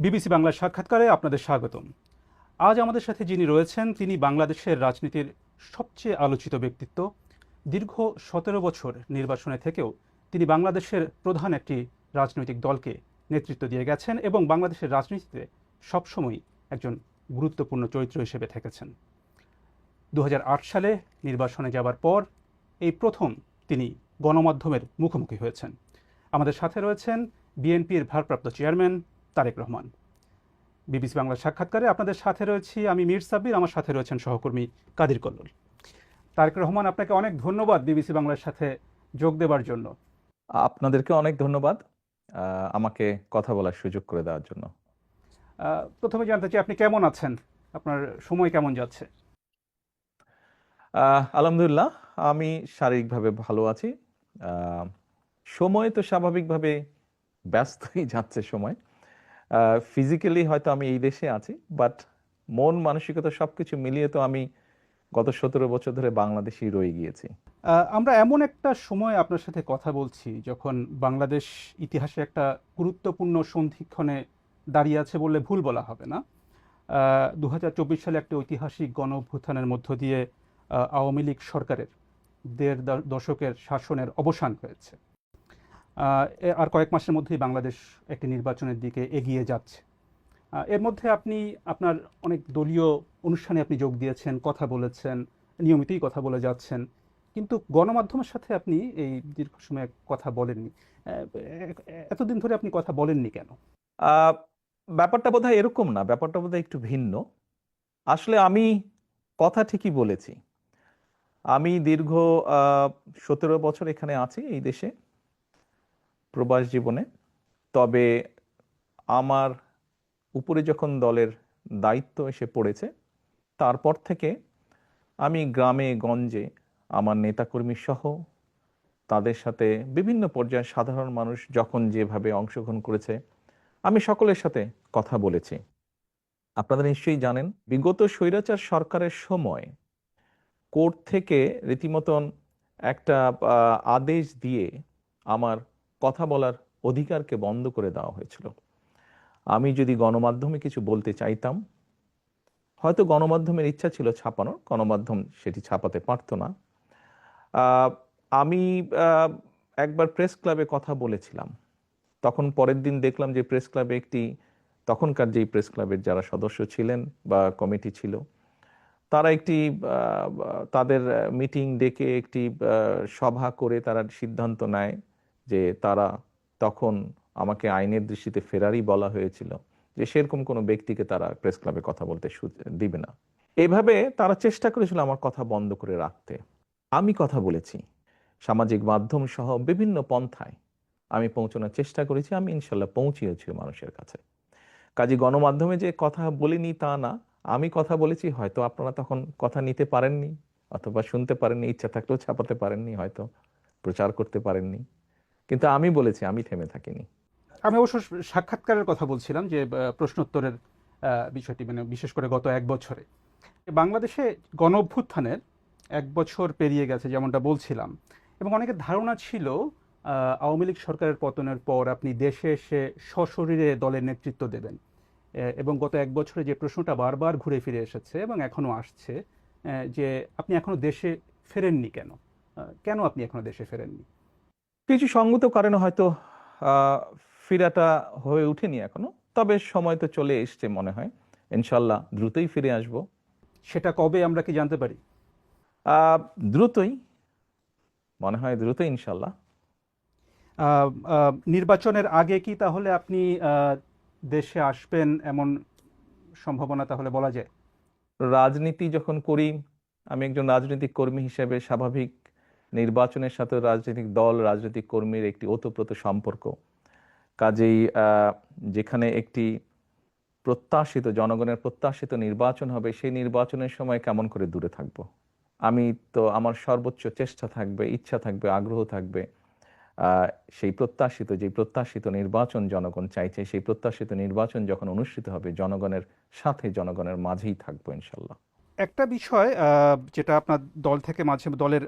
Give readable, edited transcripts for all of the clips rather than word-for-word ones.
BBC বাংলার সাক্ষাৎকারে আপনাদের স্বাগতম। আজ আমাদের সাথে যিনি রয়েছেন তিনি বাংলাদেশের রাজনীতির সবচেয়ে আলোচিত ব্যক্তিত্ব। দীর্ঘ ১৭ বছর নির্বাসনে থেকেও তিনি বাংলাদেশের প্রধান একটি রাজনৈতিক দলকে নেতৃত্ব দিয়ে গেছেন এবং বাংলাদেশের রাজনীতিতে সবসময় একজন গুরুত্বপূর্ণ চরিত্র হিসেবে থেকেছেন। ২০০৮ সালে নির্বাসনে যাবার পর এই প্রথম তিনি গণমাধ্যমের মুখোমুখি হয়েছেন। আমাদের সাথে রয়েছেন বিএনপির ভারপ্রাপ্ত চেয়ারম্যান তারেক রহমান। বিবিসি বাংলার সাক্ষাৎকারে আপনাদের সাথে রয়েছি আমি মীর সাব্বির, আমার সাথে রয়েছেন সহকর্মী কাদির কল্লোল। তারেক রহমান, আপনাকে অনেক ধন্যবাদ বিবিসি বাংলার সাথে যোগ দেবার জন্য। আপনাদেরকে অনেক ধন্যবাদ আমাকে কথা বলার সুযোগ করে দেওয়ার জন্য। প্রথমে জানতে চাই আপনি কেমন আছেন, আপনার সময় কেমন যাচ্ছে? আলহামদুলিল্লাহ, আমি শারীরিকভাবে ভালো আছি। সময় তো স্বাভাবিকভাবে ব্যস্তই যাচ্ছে সময়। ফিজিক্যালি হয়তো আমি এই দেশে আছি, বাট মন মানসিকতা সবকিছু মিলিয়ে তো আমি গত 17 বছর ধরে বাংলাদেশেই রয়ে গিয়েছি। আমরা এমন একটা সময় আপনার সাথে কথা বলছি যখন বাংলাদেশ ইতিহাসে একটা গুরুত্বপূর্ণ সন্ধিক্ষণে দাঁড়িয়ে আছে বললে ভুল বলা হবে না। ২০২৪ সালে একটা ঐতিহাসিক গণ অভ্যুত্থানের মধ্য দিয়ে আওয়ামী লীগ সরকারের দেড় দশকের শাসনের অবসান হয়েছে। আর কয়েক মাসের মধ্যেই বাংলাদেশ একটি নির্বাচনের দিকে এগিয়ে যাচ্ছে। এর মধ্যে আপনি আপনার অনেক দলীয় অনুষ্ঠানে আপনি যোগ দিয়েছেন, কথা বলেছেন, নিয়মিতই কথা বলে যাচ্ছেন, কিন্তু গণমাধ্যমের সাথে আপনি এই দীর্ঘ সময় কথা বলেননি। এতদিন ধরে আপনি কথা বলেননি কেন? আহ, ব্যাপারটা বোধহয় এরকম না, ব্যাপারটা বোধহয় একটু ভিন্ন। আসলে আমি কথা ঠিকই বলেছি। আমি দীর্ঘ 17 বছর এখানে আছি এই দেশে প্রবাস জীবনে। তবে আমার উপরে যখন দলের দায়িত্ব এসে পড়েছে, তারপর থেকে আমি গ্রামে গঞ্জে আমার নেতাকর্মী সহ তাদের সাথে বিভিন্ন পর্যায়ে সাধারণ মানুষ যখন যেভাবে অংশগ্রহণ করেছে, আমি সকলের সাথে কথা বলেছি। আপনারা নিশ্চয়ই জানেন, বিগত স্বৈরাচার সরকারের সময় কোর্ট থেকে রীতিমতন একটা আদেশ দিয়ে আমার কথা বলার অধিকারকে বন্ধ করে দেওয়া হয়েছিল। আমি যদি গণমাধ্যমে কিছু বলতে চাইতাম, হয়তো গণমাধ্যমের ইচ্ছা ছিল ছাপানোর, গণমাধ্যম সেটি ছাপাতে পারতো না। আহ, আমি একবার প্রেস ক্লাবে কথা বলেছিলাম। তখন পরের দিন দেখলাম যে প্রেস ক্লাবে একটি, তখনকার যেই প্রেস ক্লাবের যারা সদস্য ছিলেন বা কমিটি ছিল, তারা একটি তাদের মিটিং ডেকে একটি সভা করে তারা সিদ্ধান্ত নেয় যে তারা, তখন আমাকে আইনের দৃষ্টিতে ফেরারি বলা হয়েছিল, যে সেরকম কোনো ব্যক্তিকে তারা প্রেস ক্লাবে কথা বলতে দিবে না। এভাবে তারা চেষ্টা করেছিল আমার কথা বন্ধ করে রাখতে। আমি কথা বলেছি সামাজিক মাধ্যম সহ বিভিন্ন পন্থায়, আমি পৌঁছানোর চেষ্টা করেছি, আমি ইনশাল্লাহ পৌঁছিয়েছি মানুষের কাছে। কাজে গণমাধ্যমে যে কথা বলিনি তা না, আমি কথা বলেছি, হয়তো আপনারা তখন কথা নিতে পারেননি অথবা শুনতে পারেননি, ইচ্ছা থাকলেও ছাপাতে পারেননি, হয়তো প্রচার করতে পারেননি, কিন্তু আমি বলেছি, আমি থেমে থাকিনি। আমি অবশ্য সাক্ষাৎকারের কথা বলছিলাম, যে প্রশ্নোত্তরের বিষয়টি, মানে বিশেষ করে গত এক বছরে বাংলাদেশে গণ অভ্যুত্থানের এক বছর পেরিয়ে গেছে যেমনটা বলছিলাম, এবং অনেকের ধারণা ছিল আওয়ামী লীগ সরকারের পতনের পর আপনি দেশে এসে সশরীরে দলের নেতৃত্ব দেবেন। এবং গত এক বছরে যে প্রশ্নটা বারবার ঘুরে ফিরে এসেছে এবং এখনও আসছে, যে আপনি এখনও দেশে ফেরেননি কেন? কেন আপনি এখনও দেশে ফেরেননি? কিছু সঙ্গত কারণে হয়তো আহ ফিরাটা হয়ে ওঠেনি এখনো, তবে সময় তো চলে এসছে মনে হয়। ইনশাল্লাহ দ্রুতই ফিরে আসব। সেটা কবে আমরা কি জানতে পারি? আহ দ্রুতই, মনে হয় দ্রুতই ইনশাল্লাহ। নির্বাচনের আগে কি তাহলে আপনি দেশে আসবেন এমন সম্ভাবনা তাহলে বলা যায়? রাজনীতি যখন করি, আমি একজন রাজনৈতিক কর্মী হিসেবে স্বাভাবিক নির্বাচনের সাথে রাজনৈতিক দল রাজনৈতিক কর্মীর একটি ওতপ্রোত সম্পর্ক। কাজেই যেখানে একটি প্রত্যাশিত, জনগণের প্রত্যাশিত নির্বাচন হবে, সেই নির্বাচনের সময় কেমন করে দূরে থাকব? আমি তো, আমার সর্বোচ্চ চেষ্টা থাকবে, ইচ্ছা থাকবে, আগ্রহ থাকবে আহ সেই প্রত্যাশিত, যে প্রত্যাশিত নির্বাচন জনগণ চাইছে, সেই প্রত্যাশিত নির্বাচন যখন অনুষ্ঠিত হবে, জনগণের সাথে, জনগণের মাঝেই থাকবো ইনশাল্লাহ। একটা বিষয় যেটা আপনার দল থেকে মাঝে দলের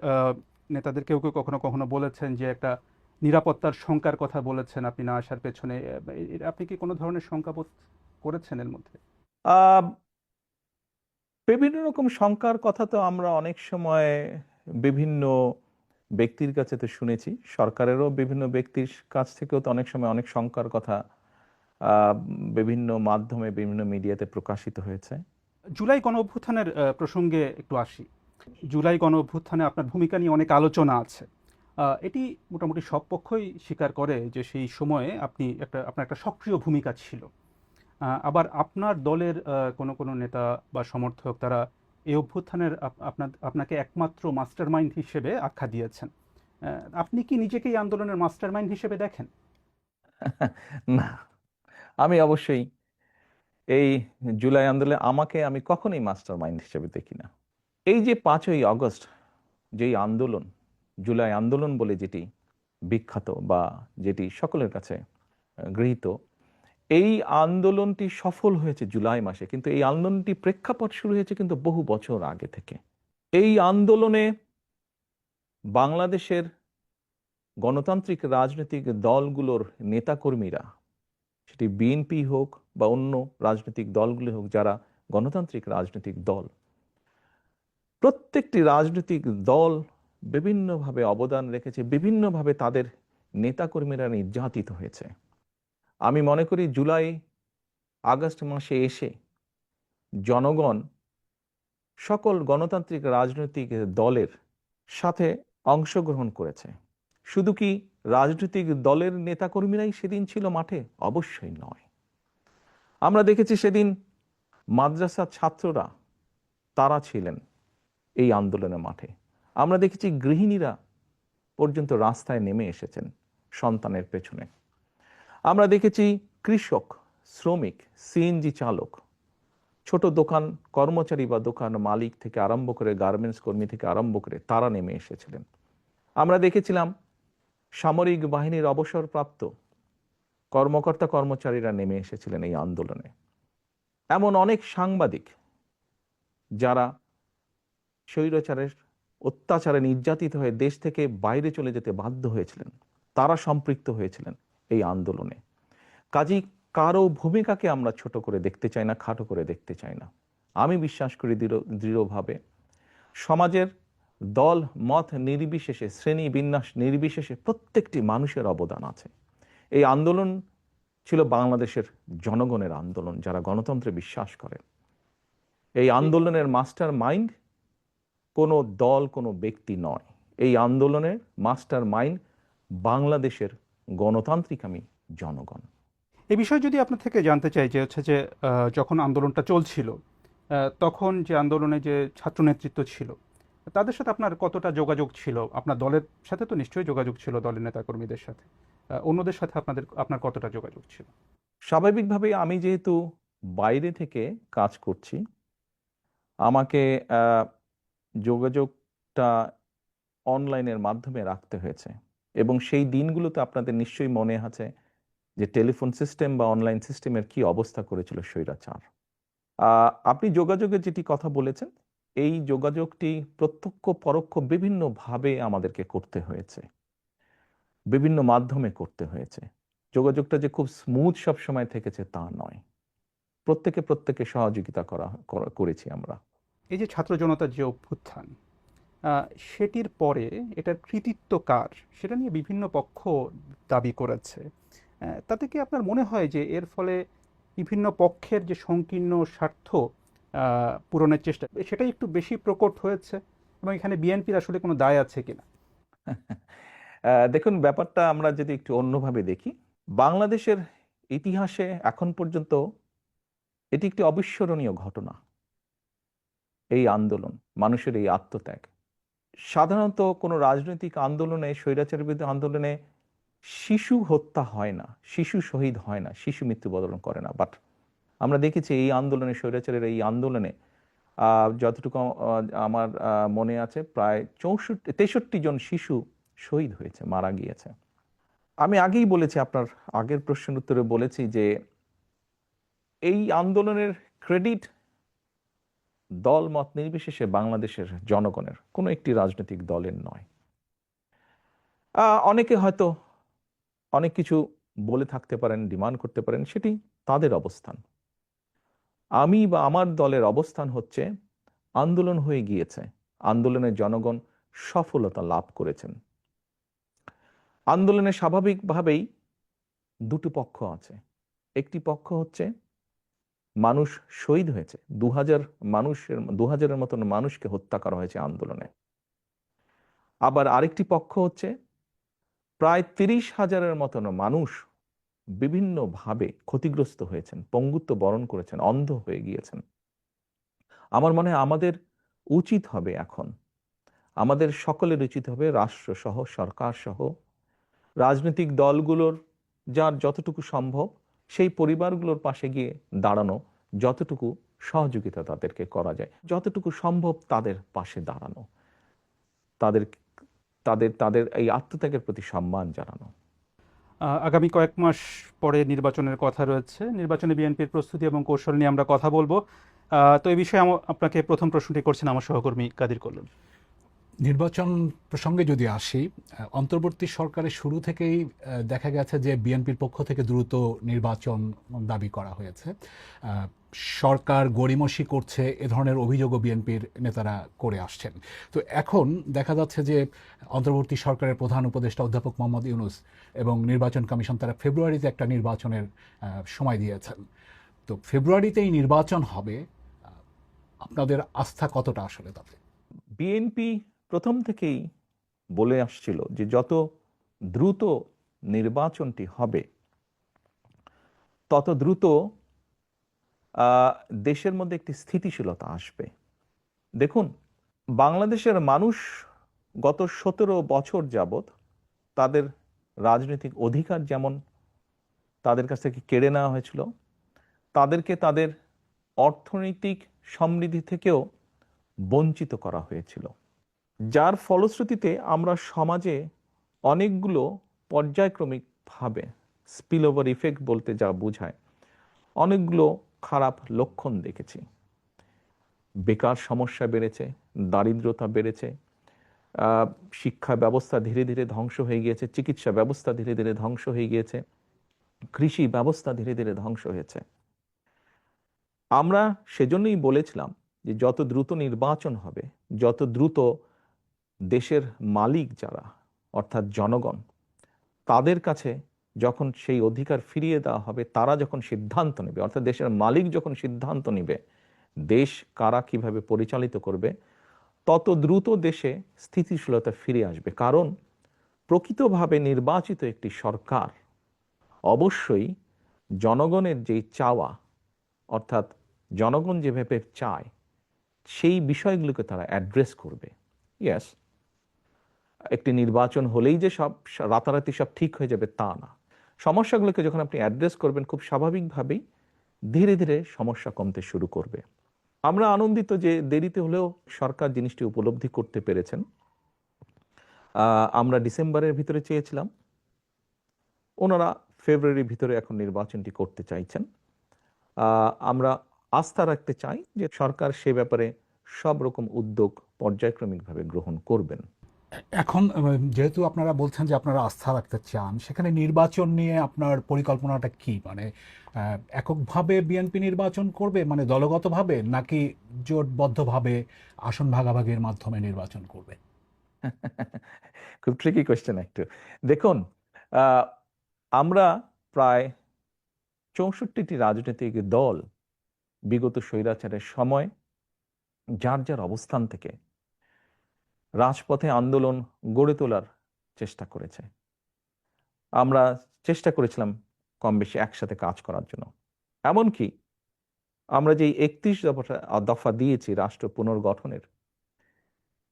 নেতাদের কেউ কেউ কখনো কখনো বলেছেন, যে একটা নিরাপত্তার শঙ্কার কথা বলেছেন আপনি না আসার পেছনে। আপনি কি কোনো ধরনের শঙ্কা বোধ করেছেন এর মধ্যে? আহ বিভিন্ন রকম শঙ্কার কথা তো আমরা অনেক সময় বিভিন্ন ব্যক্তির কাছে তো শুনেছি, সরকারেরও বিভিন্ন ব্যক্তির কাছ থেকেও তো অনেক সময় অনেক শঙ্কার কথা আহ, বিভিন্ন মাধ্যমে বিভিন্ন মিডিয়াতে প্রকাশিত হয়েছে। জুলাই গণ অভ্যুত্থানের প্রসঙ্গে একটু আসি। জুলাই গণ অভ্যুত্থানে আপনার ভূমিকা নিয়ে অনেক আলোচনা আছে। এটি মোটামুটি সব পক্ষই স্বীকার করে যে সেই সময়ে আপনার একটা সক্রিয় ভূমিকা ছিল। আবার আপনার দলের কোনো কোনো নেতা বা সমর্থক তারা এই অভ্যুত্থানের আপনাকে একমাত্র মাস্টারমাইন্ড হিসেবে আখ্যা দিয়েছেন। আপনি কি নিজেকে এই আন্দোলনের মাস্টারমাইন্ড হিসেবে দেখেন? না, আমি অবশ্যই এই জুলাই আন্দোলনে আমি কখনোই মাস্টার মাইন্ড হিসেবে দেখি না। এই যে 5ই আগস্ট, যেই আন্দোলন, জুলাই আন্দোলন বলে যেটি বিখ্যাত বা যেটি সকলের কাছে গৃহীত, এই আন্দোলনটি সফল হয়েছে জুলাই মাসে, কিন্তু এই আন্দোলনটি প্রেক্ষাপট শুরু হয়েছে কিন্তু বহু বছর আগে থেকে। এই আন্দোলনে বাংলাদেশের গণতান্ত্রিক রাজনৈতিক দলগুলোর নেতাকর্মীরা, সেটি বিএনপি হোক বা অন্য রাজনৈতিক দলগুলি হোক, যারা গণতান্ত্রিক রাজনৈতিক দল, প্রত্যেকটি রাজনৈতিক দল বিভিন্নভাবে অবদান রেখেছে, বিভিন্নভাবে তাদের নেতাকর্মীরা নির্যাতিত হয়েছে। আমি মনে করি জুলাই আগস্ট মাসে এসে জনগণ সকল গণতান্ত্রিক রাজনৈতিক দলের সাথে অংশগ্রহণ করেছে। শুধু কি রাজনৈতিক দলের নেতাকর্মীরাই সেদিন ছিল মাঠে? অবশ্যই নয়। আমরা দেখেছি সেদিন মাদ্রাসার ছাত্ররা, তারা ছিলেন এই আন্দোলনের মাঠে। আমরা দেখেছি গৃহিণীরা পর্যন্ত রাস্তায় নেমে এসেছেন সন্তানের পেছনে। আমরা দেখেছি কৃষক, শ্রমিক, সিএনজি চালক, ছোট দোকান কর্মচারী বা দোকান মালিক থেকে আরম্ভ করে গার্মেন্টস কর্মী থেকে আরম্ভ করে তারা নেমে এসেছিলেন। আমরা দেখেছিলাম সামরিক বাহিনীর অবসরপ্রাপ্ত কর্মকর্তা কর্মচারীরা নেমে এসেছিলেন এই আন্দোলনে। এমন অনেক সাংবাদিক যারা স্বৈরাচারের অত্যাচারে নির্যাতিত হয়ে দেশ থেকে বাইরে চলে যেতে বাধ্য হয়েছিলেন, তারা সম্পৃক্ত হয়েছিলেন এই আন্দোলনে। কাজেই কারো ভূমিকাকে আমরা ছোট করে দেখতে চাই না, খাটো করে দেখতে চাই না। আমি বিশ্বাস করি দৃঢ়ভাবে সমাজের দল মত নির্বিশেষে, শ্রেণী বিন্যাস নির্বিশেষে প্রত্যেকটি মানুষের অবদান আছে। এই আন্দোলন ছিল বাংলাদেশের জনগণের আন্দোলন, যারা গণতন্ত্রে বিশ্বাস করে। এই আন্দোলনের মাস্টার মাইন্ড কোনো দল, কোনো ব্যক্তি নয়। এই আন্দোলনের মাস্টার মাইন্ড বাংলাদেশের গণতান্ত্রিক জনগণ। এই বিষয়ে যদি আপনার থেকে জানতে চাই যে হচ্ছে যে যখন আন্দোলনটা চলছিল, তখন যে আন্দোলনে যে ছাত্র নেতৃত্ব ছিল তাদের সাথে আপনার কতটা যোগাযোগ ছিল? আপনার দলের সাথে তো নিশ্চয়ই যোগাযোগ ছিল, দলের নেতাকর্মীদের সাথে। অন্যদের সাথে আপনার কতটা যোগাযোগ ছিল? স্বাভাবিকভাবে আমি যেহেতু বাইরে থেকে কাজ করছি, আমাকে যোগাযোগটা অনলাইনের মাধ্যমে রাখতে হয়েছে। এবং সেই দিনগুলোতে আপনাদের নিশ্চয়ই মনে আছে যে টেলিফোন সিস্টেম বা অনলাইন সিস্টেমের কি অবস্থা করেছিল স্বৈরাচার। আপনি যোগাযোগের যেটি কথা বলেছেন, এই যোগাযোগটি প্রত্যক্ষ পরোক্ষ বিভিন্নভাবে আমাদেরকে করতে হয়েছে, বিভিন্ন মাধ্যমে করতে হয়েছে। যোগাযোগটা যে খুব স্মুথ সব সময় থেকেছে তা নয়। প্রত্যেকে সহযোগিতা করেছি আমরা। এই যে ছাত্র জনতার যে অভ্যুত্থান, সেটির পরে এটার কৃতিত্ব কার সেটা নিয়ে বিভিন্ন পক্ষ দাবি করেছে। তাতে কি আপনার মনে হয় যে এর ফলে বিভিন্ন পক্ষের যে সংকীর্ণ স্বার্থ পূরণের চেষ্টা সেটাই একটু বেশি প্রকট হয়েছে, এবং এখানে বিএনপির আসলে কোনো দায় আছে কিনা? দেখুন, ব্যাপারটা আমরা যদি একটু অন্যভাবে দেখি, বাংলাদেশের ইতিহাসে এখন পর্যন্ত এটি একটি অবিস্মরণীয় ঘটনা। এই আন্দোলন, মানুষের এই আত্মত্যাগ। সাধারণত কোনো রাজনৈতিক আন্দোলনে, স্বৈরাচারের বিরুদ্ধে আন্দোলনে শিশু হত্যা হয় না, শিশু শহীদ হয় না, শিশু মৃত্যুবরণ করে না। বাট আমরা দেখেছি এই আন্দোলনে, স্বৈরাচারের এই আন্দোলনে যতটুকু আমার মনে আছে, প্রায় 63 জন শিশু শহীদ হয়েছে, মারা গিয়েছে। আমি আগেই বলেছি, আপনার আগের প্রশ্নের উত্তরে বলেছি যে এই আন্দোলনের ক্রেডিট দল মত নির্বিশেষে বাংলাদেশের জনগণের, কোনো একটি রাজনৈতিক দলের নয়। অনেকে হয়তো অনেক কিছু বলে থাকতে পারেন, ডিমান্ড করতে পারেন, সেটি তাদের অবস্থান। আমি বা আমার দলের অবস্থান হচ্ছে আন্দোলন হয়ে গিয়েছে, আন্দোলনের জনগণ সফলতা লাভ করেছেন। আন্দোলনে স্বাভাবিকভাবেই দুটো পক্ষ আছে। একটি পক্ষ হচ্ছে মানুষ শহীদ হয়েছে, 2000 মতন মানুষকে হত্যা করা হয়েছে আন্দোলনে। আবার আরেকটি পক্ষ হচ্ছে প্রায় 30,000-এর মতন মানুষ বিভিন্নভাবে ক্ষতিগ্রস্ত হয়েছেন, পঙ্গুত্ব বরণ করেছেন, অন্ধ হয়ে গিয়েছেন। আমার মনে হয় আমাদের উচিত হবে এখন, আমাদের সকলের উচিত হবে রাষ্ট্রসহ, সরকারসহ, রাজনৈতিক দলগুলোর যার যতটুকু সম্ভব সেই পরিবারগুলোর পাশে গিয়ে দাঁড়ানো, যতটুকু সহযোগিতা তাদেরকে করা যায়, যতটুকু সম্ভব তাদের পাশে দাঁড়ানো, তাদের তাদের তাদের এই আত্মত্যাগের প্রতি সম্মান জানানো। আগামী কয়েক মাস পরে নির্বাচনের কথা রয়েছে। নির্বাচনে বিএনপির প্রস্তুতি এবং কৌশল নিয়ে আমরা কথা বলবো। তো এই বিষয়ে আপনাকে প্রথম প্রশ্নটি করছেন আমার সহকর্মী কাদির কল্লোল। নির্বাচন প্রসঙ্গে যদি আসি, অন্তর্বর্তী সরকারের শুরু থেকেই দেখা গেছে যে বিএনপির পক্ষ থেকে দ্রুত নির্বাচন দাবি করা হয়েছে। সরকার গড়িমসি করছে, এ ধরনের অভিযোগও বিএনপির নেতারা করে আসছেন। তো এখন দেখা যাচ্ছে যে অন্তর্বর্তী সরকারের প্রধান উপদেষ্টা অধ্যাপক মোহাম্মদ ইউনূস এবং নির্বাচন কমিশন তারা ফেব্রুয়ারিতে একটা নির্বাচনের সময় দিয়েছেন। তো ফেব্রুয়ারিতেই নির্বাচন হবে, আপনাদের আস্থা কতটা আসলে তাতে? বিএনপি প্রথম থেকেই বলে আসছিল যে যত দ্রুত নির্বাচনটি হবে তত দ্রুত দেশের মধ্যে একটি স্থিতিশীলতা আসবে। দেখুন, বাংলাদেশের মানুষ গত 17 বছর যাবৎ তাদের রাজনৈতিক অধিকার যেমন তাদের কাছ থেকে কেড়ে নেওয়া হয়েছিল, তাদেরকে তাদের অর্থনৈতিক সমৃদ্ধি থেকেও বঞ্চিত করা হয়েছিল, যার ফলশ্রুতিতে আমরা সমাজে অনেকগুলো পর্যায়ক্রমিকভাবে স্পিল ওভার ইফেক্ট বলতে যা বোঝায় অনেকগুলো খারাপ লক্ষণ দেখেছি। বেকার সমস্যা বেড়েছে, দারিদ্রতা বেড়েছে, শিক্ষা ব্যবস্থা ধীরে ধীরে ধ্বংস হয়ে গিয়েছে, চিকিৎসা ব্যবস্থা ধীরে ধীরে ধ্বংস হয়ে গিয়েছে, কৃষি ব্যবস্থা ধীরে ধীরে ধ্বংস হয়েছে। আমরা সেজন্যই বলেছিলাম যে যত দ্রুত নির্বাচন হবে, যত দ্রুত দেশের মালিক যারা অর্থাৎ জনগণ, তাদের কাছে যখন সেই অধিকার ফিরিয়ে দেওয়া হবে, তারা যখন সিদ্ধান্ত নেবে, অর্থাৎ দেশের মালিক যখন সিদ্ধান্ত নেবে দেশ কারা কিভাবে পরিচালিত করবে, তত দ্রুত দেশে স্থিতিশীলতা ফিরে আসবে। কারণ প্রকৃতভাবে নির্বাচিত একটি সরকার অবশ্যই জনগণের যেই চাওয়া, অর্থাৎ জনগণ যেভাবে চায় সেই বিষয়গুলোকে তারা অ্যাড্রেস করবে। ইয়েস, একটি নির্বাচন হলেই যে সব রাতারাতি সব ঠিক হয়ে যাবে তা না। সমস্যাগুলোকে যখন আপনি অ্যাড্রেস করবেন, খুব স্বাভাবিকভাবেই ধীরে ধীরে সমস্যা কমতে শুরু করবে। আমরা আনন্দিত যে দেরিতে হলেও সরকার জিনিসটি উপলব্ধি করতে পেরেছেন। আমরা ডিসেম্বরের ভিতরে চেয়েছিলাম, ওনারা ফেব্রুয়ারির ভিতরে এখন নির্বাচনটি করতে চাইছেন। আমরা আস্থা রাখতে চাই যে সরকার সে ব্যাপারে সব রকম উদ্যোগ পর্যায়ক্রমিকভাবে গ্রহণ করবেন। এখন যেহেতু আপনারা বলছেন যে আপনারা আস্থা রাখতে চান, সেখানে নির্বাচন নিয়ে আপনার পরিকল্পনাটা কি? মানে এককভাবে বিএনপি নির্বাচন করবে, মানে দলগতভাবে, নাকি জোটবদ্ধভাবে আসন ভাগাভাগির মাধ্যমে নির্বাচন করবে? খুব ট্রিকি কোয়েশ্চেন একটু। দেখুন, আমরা প্রায় 64টি রাজনৈতিক দল বিগত স্বৈরাচারের সময় যার যার অবস্থান থেকে রাজপথে আন্দোলন গড়ে তোলার চেষ্টা করেছে। আমরা চেষ্টা করেছিলাম কম বেশি একসাথে কাজ করার জন্য। এমনকি আমরা যে 31 দফা দিয়েছি রাষ্ট্র পুনর্গঠনের,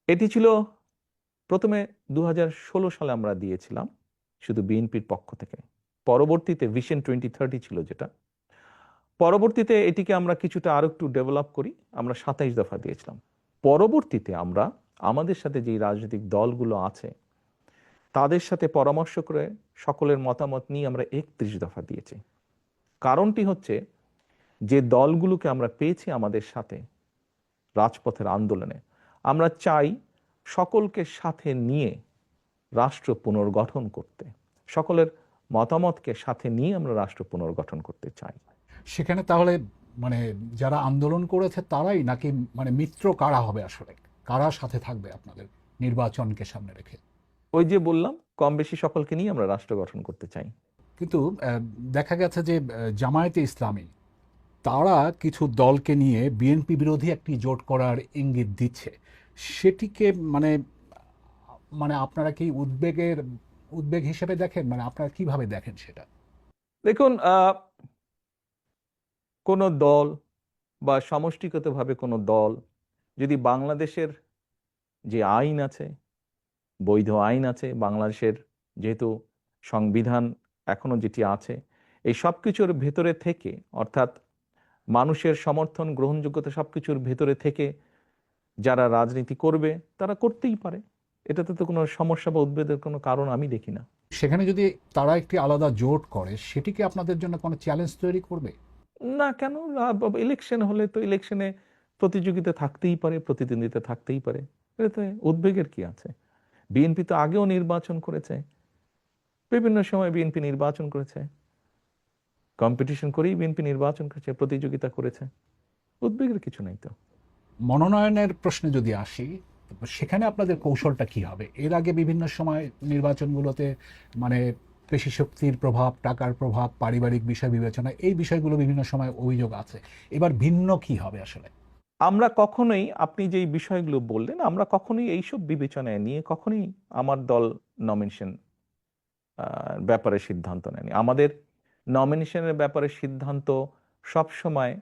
এটি ছিল প্রথমে 2016 সালে আমরা দিয়েছিলাম শুধু বিএনপির পক্ষ থেকে। পরবর্তীতে ভিশন 2030 ছিল যেটা, পরবর্তীতে এটিকে আমরা কিছুটা আরো একটু ডেভেলপ করি, আমরা 27 দফা দিয়েছিলাম। পরবর্তীতে আমরা আমাদের সাথে যে রাজনৈতিক দলগুলো আছে তাদের সাথে পরামর্শ করে সকলের মতামত নিয়ে আমরা 31 দফা দিয়েছি। কারণটি হচ্ছে যে দলগুলোকে আমরা পেয়েছি আমাদের সাথে রাজপথের আন্দোলনে, আমরা চাই সকলকে সাথে নিয়ে রাষ্ট্র পুনর্গঠন করতে, সকলের মতামতকে সাথে নিয়ে আমরা রাষ্ট্র পুনর্গঠন করতে চাই। সেখানে তাহলে মানে যারা আন্দোলন করেছে তারাই নাকি মানে মিত্র কারা হবে আসলে, কারা সাথে থাকবে আপনাদের নির্বাচনকে সামনে রেখে? ওই যে বললাম, কম বেশি সকলকে নিয়ে আমরা রাষ্ট্র গঠন করতে চাই। কিন্তু দেখা গেছে যে জামায়াতে ইসলামী তারা কিছু দলকে নিয়ে বিএনপি বিরোধী একটি জোট করার ইঙ্গিত দিচ্ছে। সেটিকে মানে মানে আপনারা কি উদ্বেগ হিসেবে দেখেন, মানে আপনারা কিভাবে দেখেন সেটা? দেখুন, কোনো দল বা সমষ্টিগতভাবে কোনো দল যদি বাংলাদেশের যে আইন আছে, বৈধ আইন আছে বাংলাদেশের, যেহেতু সংবিধান এখনো যেটি আছে, এই সব কিছুর ভেতরে থেকে, অর্থাৎ মানুষের সমর্থন গ্রহণযোগ্যতা সব কিছুর ভেতরে থেকে যারা রাজনীতি করবে তারা করতেই পারে। এটাতে তো কোনো সমস্যা বা উদ্বেগের কোনো কারণ আমি দেখি না। সেখানে যদি তারা একটি আলাদা জোট করে, সেটি কি আপনাদের জন্য কোনো চ্যালেঞ্জ তৈরি করবে? না, কেন? ইলেকশন হলে তো ইলেকশনে প্রতিযোগিতা থাকতেই পারে, প্রতিদ্বন্দ্বিতা থাকতেই পারে, এতে উদ্বেগের কি আছে? বিএনপি তো আগেও নির্বাচন করেছে, বিভিন্ন সময় বিএনপি নির্বাচন করেছে, কম্পিটিশন করেই বিএনপি নির্বাচন করেছে, প্রতিযোগিতা করেছে, উদ্বেগের কিছু নেই তো। মনোনয়নের প্রশ্নে যদি আসি, সেখানে আপনাদের কৌশলটা কি হবে? এর আগে বিভিন্ন সময় নির্বাচনগুলোতে মানে পেশি শক্তির প্রভাব, টাকার প্রভাব, পারিবারিক বিষয় বিবেচনা, এই বিষয়গুলো বিভিন্ন সময় অভিযোগ আছে। এবার ভিন্ন কি হবে আসলে? আমরা কখনোই, আপনি যেই বিষয়গুলো বললেন, আমরা কখনোই এইসব বিবেচনায় নিয়ে কখনোই আমার দল নমিনেশন ব্যাপারে সিদ্ধান্ত নেয়নি। আমাদের নমিনেশনের ব্যাপারে সিদ্ধান্ত সব সময়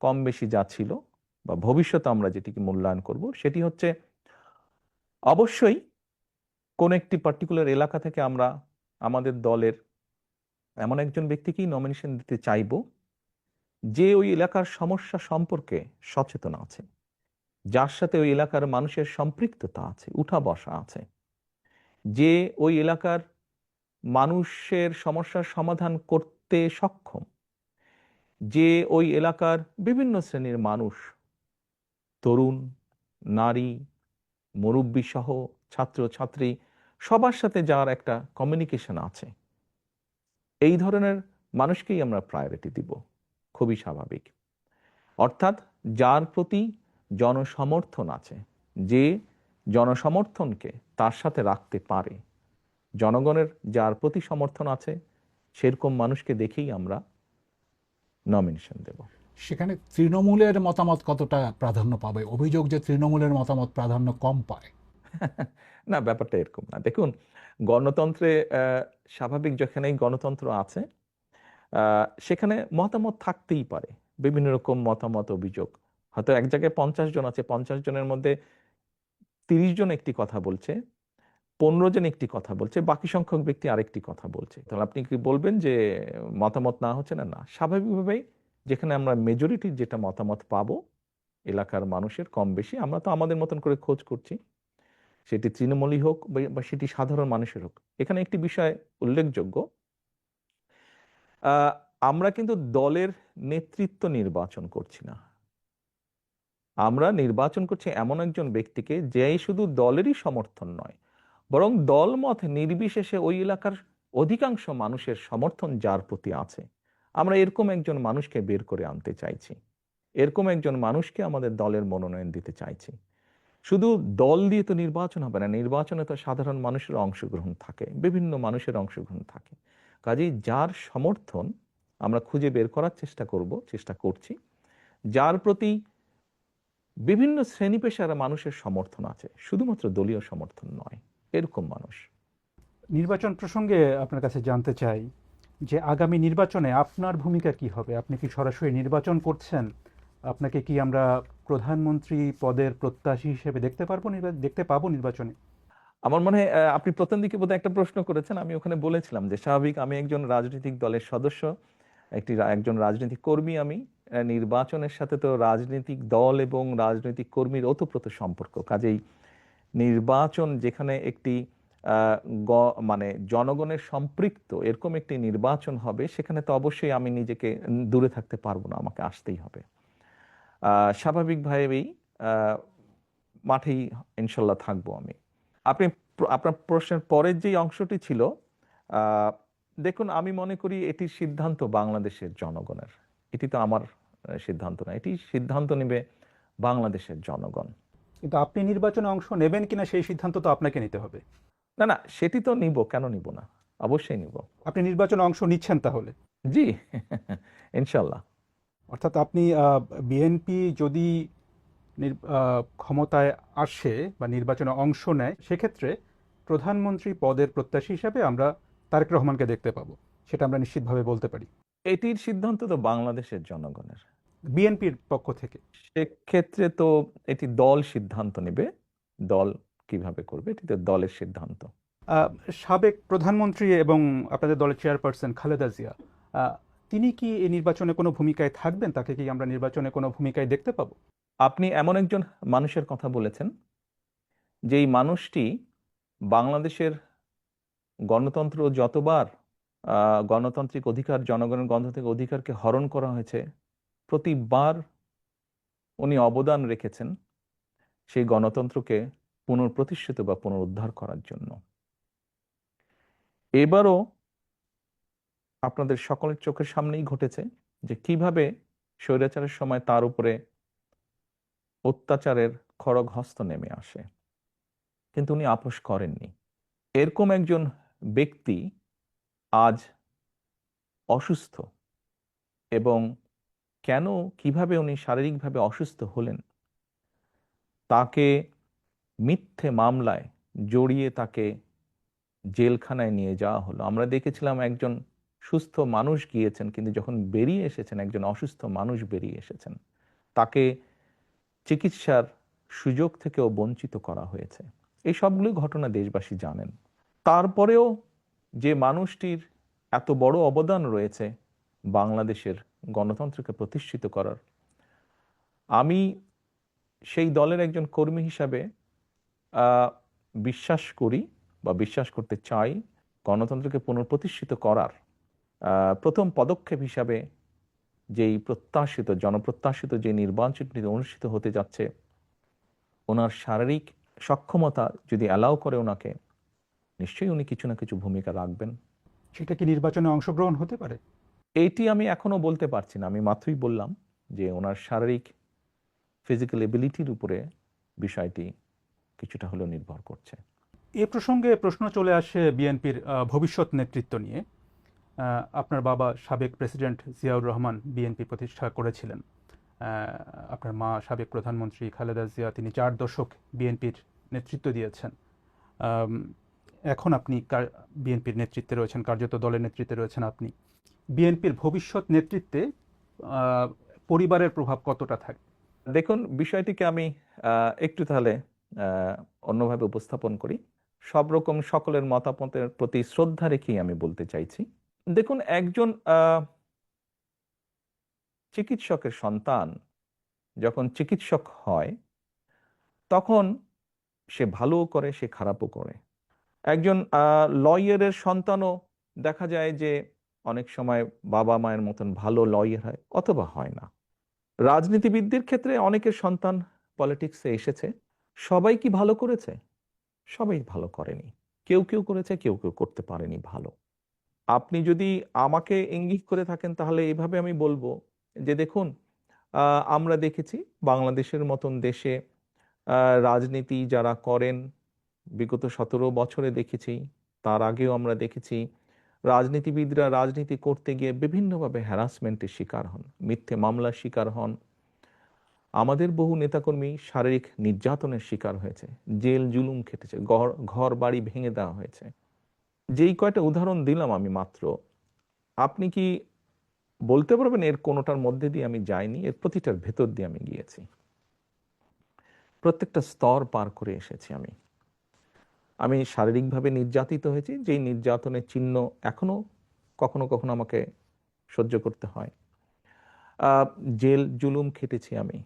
কম বেশি যা ছিল বা ভবিষ্যতে আমরা যেটিকে মূল্যায়ন করব সেটি হচ্ছে, অবশ্যই কোন একটি পার্টিকুলার এলাকা থেকে আমরা আমাদের দলের এমন একজন ব্যক্তিকেই নমিনেশন দিতে চাইব যে ওই এলাকার সমস্যা সম্পর্কে সচেতন আছে, যার সাথে ওই এলাকার মানুষের সম্পৃক্ততা আছে, উঠা বসা আছে, যে ওই এলাকার মানুষের সমস্যার সমাধান করতে সক্ষম, যে ওই এলাকার বিভিন্ন শ্রেণীর মানুষ, তরুণ, নারী, মুরব্বী সহ ছাত্র ছাত্রী, সবার সাথে যার একটা কমিউনিকেশন আছে, এই ধরনের মানুষকেই আমরা প্রায়োরিটি দিব। খুবই স্বাভাবিক। অর্থাৎ যার প্রতি জনসমর্থন আছে, যে জনসমর্থনকে তার সাথে রাখতে পারে, জনগণের যার প্রতি সমর্থন আছে, সেরকম মানুষকে দেখেই আমরা নমিনেশন দেব। সেখানে তৃণমূলের মতামত কতটা প্রাধান্য পাবে? অভিযোগ যে তৃণমূলের মতামত প্রাধান্য কম পায়। না, ব্যাপারটা এরকম না। দেখুন, গণতন্ত্রে স্বাভাবিক যেখানেই গণতন্ত্র আছে সেখানে মতামত থাকতেই পারে, বিভিন্ন রকম মতামত, অভিযোগ। হয়তো এক জায়গায় 50 জন আছে, 50 জনের মধ্যে 30 জন একটি কথা বলছে, 15 জন একটি কথা বলছে, বাকি সংখ্যক ব্যক্তি আরেকটি কথা বলছে। তাহলে আপনি কি বলবেন যে মতামত না হচ্ছে? না, না, স্বাভাবিকভাবেই যেখানে আমরা মেজরিটির যেটা মতামত পাবো এলাকার মানুষের কম বেশি, আমরা তো আমাদের মতন করে খোঁজ করছি, সেটি তৃণমূলই হোক বা সেটি সাধারণ মানুষের হোক। এখানে একটি বিষয় উল্লেখযোগ্য, আহ, আমরা কিন্তু দলের নেতৃত্ব নির্বাচন করছি না, আমরা নির্বাচন করছি এমন একজন ব্যক্তিকে যে শুধু দলেরই সমর্থন নয়, বরং দলমত নির্বিশেষে ওই এলাকার অধিকাংশ মানুষের সমর্থন যার প্রতি আছে, আমরা এরকম একজন মানুষকে বের করে আনতে চাইছি, এরকম একজন মানুষকে আমাদের দলের মনোনয়ন দিতে চাইছি। শুধু দল দিয়ে তো নির্বাচন হবে না, নির্বাচনে তো সাধারণ মানুষের অংশগ্রহণ থাকে, বিভিন্ন মানুষের অংশগ্রহণ থাকে। কাজেই যার সমর্থন আমরা খুঁজে বের করার চেষ্টা করছি, যার প্রতি বিভিন্ন শ্রেণী পেশার মানুষের সমর্থন আছে, শুধুমাত্র দলীয় সমর্থন নয়, এরকম মানুষ। নির্বাচন প্রসঙ্গে আপনার কাছে জানতে চাই যে আগামী নির্বাচনে আপনার ভূমিকা কি হবে? আপনি কি সরাসরি নির্বাচন করছেন? আপনাকে কি আমরা প্রধানমন্ত্রী পদের প্রত্যাশী হিসেবে দেখতে পাবো নির্বাচনে? আমার মনে হয় আপনি প্রথম দিকে বোধহয় একটা প্রশ্ন করেছেন, আমি ওখানে বলেছিলাম যে স্বাভাবিক আমি একজন রাজনৈতিক দলের সদস্য, একজন রাজনৈতিক কর্মী। আমি নির্বাচনের সাথে তো রাজনৈতিক দল এবং রাজনৈতিক কর্মীর ওতপ্রোত সম্পর্ক। কাজেই নির্বাচন যেখানে একটি মানে জনগণের সম্পৃক্ত এরকম একটি নির্বাচন হবে, সেখানে তো অবশ্যই আমি নিজেকে দূরে থাকতে পারবো না, আমাকে আসতেই হবে। স্বাভাবিকভাবেই মাঠেই ইনশাল্লাহ থাকবো আমি। আপনি আপনার প্রশ্নের পরের যে অংশটি ছিল দেখুন, আমি মনে করি এটির সিদ্ধান্ত বাংলাদেশের জনগণের। এটি তো আমার সিদ্ধান্ত না, এটি সিদ্ধান্ত নেবে বাংলাদেশের জনগণ। কিন্তু আপনি নির্বাচনে অংশ নেবেন কিনা সেই সিদ্ধান্ত তো আপনাকে নিতে হবে। না না, সেটি তো নিব, কেন নিব না, অবশ্যই নিব। আপনি নির্বাচনে অংশ নিচ্ছেন তাহলে? জি, ইনশাল্লাহ। অর্থাৎ আপনি বিএনপি যদি ক্ষমতায় আসে বা নির্বাচনে অংশ নেয়, সেক্ষেত্রে প্রধানমন্ত্রী পদের প্রত্যাশী হিসাবে আমরা তারেক রহমানকে দেখতে পাবো, সেটা আমরা নিশ্চিতভাবে বলতে পারি এটির সিদ্ধান্ত তো বাংলাদেশের জনগণের। বিএনপির পক্ষ থেকে। সেক্ষেত্রে তো এটি দল সিদ্ধান্ত নেবে, দল কিভাবে করবে এটি তো দলের সিদ্ধান্ত। আহ, সাবেক প্রধানমন্ত্রী এবং আপনাদের দলের চেয়ারপারসন খালেদা জিয়া, আহ, তিনি কি এই নির্বাচনে কোনো ভূমিকায় থাকবেন? তাকে কি আমরা নির্বাচনে কোনো ভূমিকায় দেখতে পাবো? আপনি এমন একজন মানুষের কথা বলেছেন, যেই মানুষটি বাংলাদেশের গণতন্ত্র যতবার গণতান্ত্রিক অধিকার, জনগণের গণতান্ত্রিক অধিকারকে হরণ করা হয়েছে, প্রতিবার উনি অবদান রেখেছেন সেই গণতন্ত্রকে পুনঃপ্রতিষ্ঠিত বা পুনরুদ্ধার করার জন্য। এবারও আপনাদের সকলের চোখের সামনেই ঘটেছে যে কিভাবে স্বৈরাচারের সময় তার উপরে অত্যাচারের খড়গ হস্ত নেমে আসে, কিন্তু উনি আপোস করেননি। এরকম একজন ব্যক্তি আজ অসুস্থ, এবং কেন, কিভাবে উনি শারীরিকভাবে অসুস্থ হলেন, তাকে মিথ্যে মামলায় জড়িয়ে তাকে জেলখানায় নিয়ে যাওয়া হলো। আমরা দেখেছিলাম একজন সুস্থ মানুষ গিয়েছেন, কিন্তু যখন বেরিয়ে এসেছেন একজন অসুস্থ মানুষ বেরিয়ে এসেছেন, তাকে চিকিৎসার সুযোগ থেকেও বঞ্চিত করা হয়েছে। এই সবগুলো ঘটনা দেশবাসী জানেন। তারপরেও যে মানুষটির এত বড় অবদান রয়েছে বাংলাদেশের গণতন্ত্রকে প্রতিষ্ঠিত করার, আমি সেই দলের একজন কর্মী হিসাবে বিশ্বাস করি বা বিশ্বাস করতে চাই, গণতন্ত্রকে পুনঃপ্রতিষ্ঠিত করার প্রথম পদক্ষেপ হিসাবে যেই প্রত্যাশিত, জনপ্রত্যাশিত যে নির্বাচনটি অনুষ্ঠিত হতে যাচ্ছে, ওনার শারীরিক সক্ষমতা যদি অ্যালাউ করে ওনাকে, নিশ্চয়ই উনি কিছু না কিছু ভূমিকা রাখবেন। সেটা কি নির্বাচনে অংশগ্রহণ হতে পারে? এইটি আমি এখনো বলতে পারছি না। আমি মাত্রই বললাম যে ওনার শারীরিক ফিজিক্যাল এবিলিটির উপরে বিষয়টি কিছুটা হলেও নির্ভর করছে। এ প্রসঙ্গে প্রশ্ন চলে আসে বিএনপির ভবিষ্যৎ নেতৃত্ব নিয়ে। আপনার বাবা সাবেক প্রেসিডেন্ট জিয়াউর রহমান বিএনপি প্রতিষ্ঠা করেছিলেন। আপনার মা সাবেক প্রধানমন্ত্রী খালেদা জিয়া, তিনি 4 দশক বিএনপির নেতৃত্ব দিয়েছেন। এখন আপনি বিএনপির নেতৃত্বে রয়েছেন, কার্যত দলের নেতৃত্বে রয়েছেন আপনি। বিএনপির ভবিষ্যৎ নেতৃত্বে পরিবারের প্রভাব কতটা থাকবে? দেখুন, বিষয়টিকে আমি একটু তাহলে অন্যভাবে উপস্থাপন করি। সব রকম সকলের মতামতের প্রতি শ্রদ্ধা রেখেই আমি বলতে চাইছি। দেখুন, একজন চিকিৎসকের সন্তান যখন চিকিৎসক হয়, তখন সে ভালোও করে, সে খারাপও করে। একজন লয়ারের সন্তানও দেখা যায় যে অনেক সময় বাবা মায়ের মতন ভালো লয়ার হয় অথবা হয় না। রাজনীতিবিদদের ক্ষেত্রে অনেকের সন্তান পলিটিক্সে এসেছে। সবাই কি ভালো করেছে? সবাই ভালো করেনি। কেউ কেউ করেছে, কেউ কেউ করতে পারেনি ভালো। আপনি যদি আমাকে ইঙ্গিত করে থাকেন, তাহলে এভাবে আমি বলবো যে দেখুন, আমরা দেখেছি বাংলাদেশের মতন দেশে রাজনীতি যারা করেন, বিগত 17 বছরে দেখেছি, তার আগেও আমরা দেখেছি রাজনীতিবিদরা রাজনীতি করতে গিয়ে বিভিন্নভাবে হ্যারাসমেন্টের শিকার হন, মিথ্যে মামলার শিকার হন। আমাদের বহু নেতাকর্মী শারীরিক নির্যাতনের শিকার হয়েছে, জেল জুলুম খেটেছে, ঘর বাড়ি ভেঙে দেওয়া হয়েছে। যেই কয়টা উদাহরণ দিলাম আমি মাত্র, আপনি কি বলতে পারবেন এর কোনোটার মধ্যে দিয়ে আমি যাইনি? এর প্রতিটার ভেতর দিয়ে আমি গিয়েছি, প্রত্যেকটা স্তর পার করে এসেছি। আমি শারীরিকভাবে নির্যাতিত হয়েছি, যেই নির্যাতনের চিহ্ন এখনো কখনো কখনো আমাকে সহ্য করতে হয়। জেল জুলুম খেটেছি, আমি